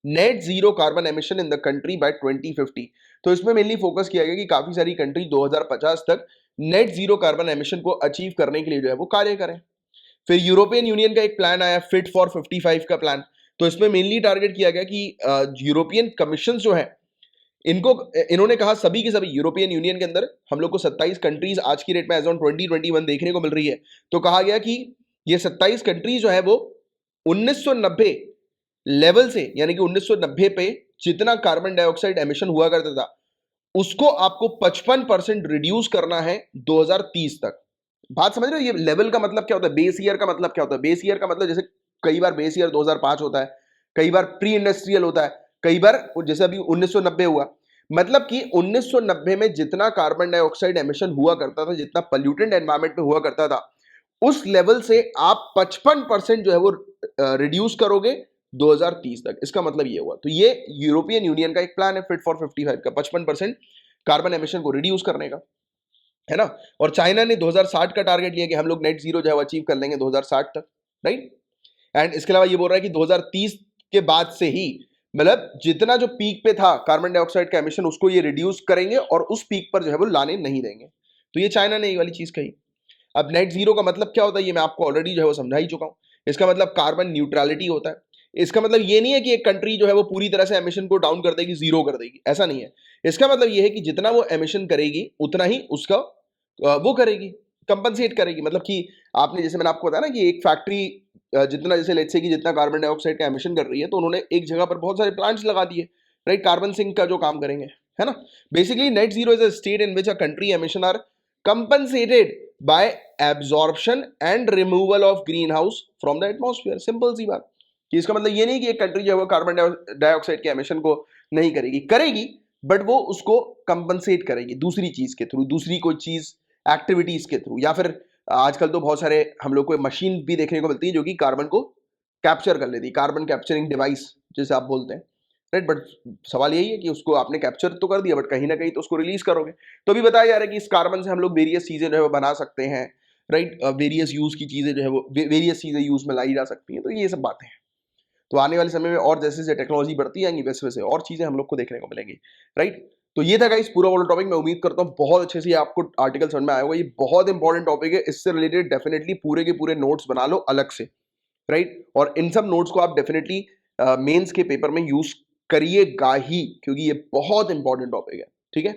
net zero carbon emission in the country by 2050। तो इसमें मेनली फोकस किया गया कि काफी सारी कंट्री 2050 तक नेट जीरो कार्बन एमिशन को अचीव करने के लिए जो है वो कार्य करें। फिर यूरोपियन यूनियन का एक प्लान आया, फिट फॉर 55 का प्लान। तो इसमें मेनली टारगेट किया गया कि यूरोपियन कमीशन जो है इन्होंने कहा सभी के सभी यूरोपियन यूनियन के अंदर हम लोग को 27 कंट्रीज आज की डेट में एज ऑन 2021 देखने को मिल रही है। तो कहा गया कि ये 27 कंट्रीज जो है वो 1990 लेवल से, यानी कि 1990 पे जितना कार्बन डाइऑक्साइड एमिशन हुआ करता था उसको आपको 55% रिड्यूस करना है 2030 तक। बात समझ रहे हो? ये लेवल का मतलब क्या होता है, बेस ईयर का मतलब क्या होता है। बेस ईयर का मतलब जैसे कई बार बेस ईयर 2005 होता है, कई बार प्री इंडस्ट्रियल होता है, कई बार जैसे अभी 1990 हुआ। मतलब कि 1990 में जितना कार्बन डाइऑक्साइड एमिशन हुआ करता था, जितना पॉल्यूटेंट एनवायरमेंट में हुआ करता था, उस लेवल से आप 55% जो है वो रिड्यूस करोगे 2030 तक। इसका मतलब ये हुआ, तो ये यूरोपियन यूनियन का एक प्लान है फिट फॉर 55 का 55% कार्बन एमिशन को रिड्यूस करने का, है ना। और चाइना ने 2060 का टारगेट लिया कि हम लोग नेट जीरो जो है अचीव कर लेंगे 2060 तक, राइट। एंड इसके अलावा ये बोल रहा है कि 2030 के बाद से ही मतलब जितना जो पीक पे था कार्बन डाइऑक्साइड का एमिशन उसको ये रिड्यूस करेंगे और उस पीक पर जो है वो लाने नहीं देंगे। तो ये चाइना ने ये वाली चीज कही। अब नेट जीरो का मतलब क्या होता है ये मैं आपको ऑलरेडी जो है वो समझा ही चुका हूं। इसका मतलब कार्बन न्यूट्रलिटी होता है। इसका मतलब ये नहीं है कि एक कंट्री जो है वो पूरी तरह से एमिशन को डाउन कर देगी, जीरो कर देगी, ऐसा नहीं है। इसका मतलब ये है कि जितना वो एमिशन करेगी उतना ही उसका वो करेगी, कंपनसेट करेगी। मतलब कि आपने जैसे मैंने आपको बताया ना कि एक फैक्ट्री जितना जैसे लेट्स से कि जितना कार्बन डाइऑक्साइड का एमिशन कर रही है तो उन्होंने एक जगह पर बहुत सारे प्लांट्स लगा दिए, राइट, कार्बन सिंक का जो काम करेंगे, है ना। Basically net zero is a state in which a country emission are compensated by absorption and removal of greenhouse from the atmosphere. Simple सी बात कि इसका मतलब ये नहीं कि एक कंट्री जो है वो कार्बन डाइऑक्साइड के एमिशन को नहीं करेगी, करेगी, बट वो उसको कंपनसेट करेगी दूसरी चीज के थ्रू, दूसरी कोई चीज एक्टिविटीज के थ्रू, या फिर आजकल तो बहुत सारे हम लोग को मशीन भी देखने को मिलती है जो कि कार्बन को कैप्चर कर लेती है, कार्बन कैप्चरिंग डिवाइस जैसे आप बोलते हैं, राइट। बट सवाल यही है कि उसको आपने कैप्चर तो कर दिया बट कहीं ना कहीं तो उसको रिलीज करोगे। तो अभी बताया जा रहा है कि इस कार्बन से हम लोग वेरियस चीजें जो है वो बना सकते हैं, राइट। वेरियस यूज की चीजें जो है वो वेरियस चीजें यूज में लाई जा सकती हैं। तो ये सब बातें हैं। तो आने वाले समय में और जैसे जैसे टेक्नोलॉजी बढ़ती जाएंगी वैसे वैसे और चीजें हम लोग को देखने को मिलेंगी, राइट। तो ये था गाइस पूरा वाला टॉपिक। मैं उम्मीद करता हूँ बहुत अच्छे से आपको आर्टिकल समझ में आया होगा। ये बहुत इंपॉर्टेंट टॉपिक है, इससे रिलेटेड डेफिनेटली पूरे के पूरे नोट्स बना लो अलग से, राइट। और इन सब नोट्स को आप डेफिनेटली मेंस के पेपर में यूज करिएगा ही, क्योंकि ये बहुत इंपॉर्टेंट टॉपिक है, ठीक है।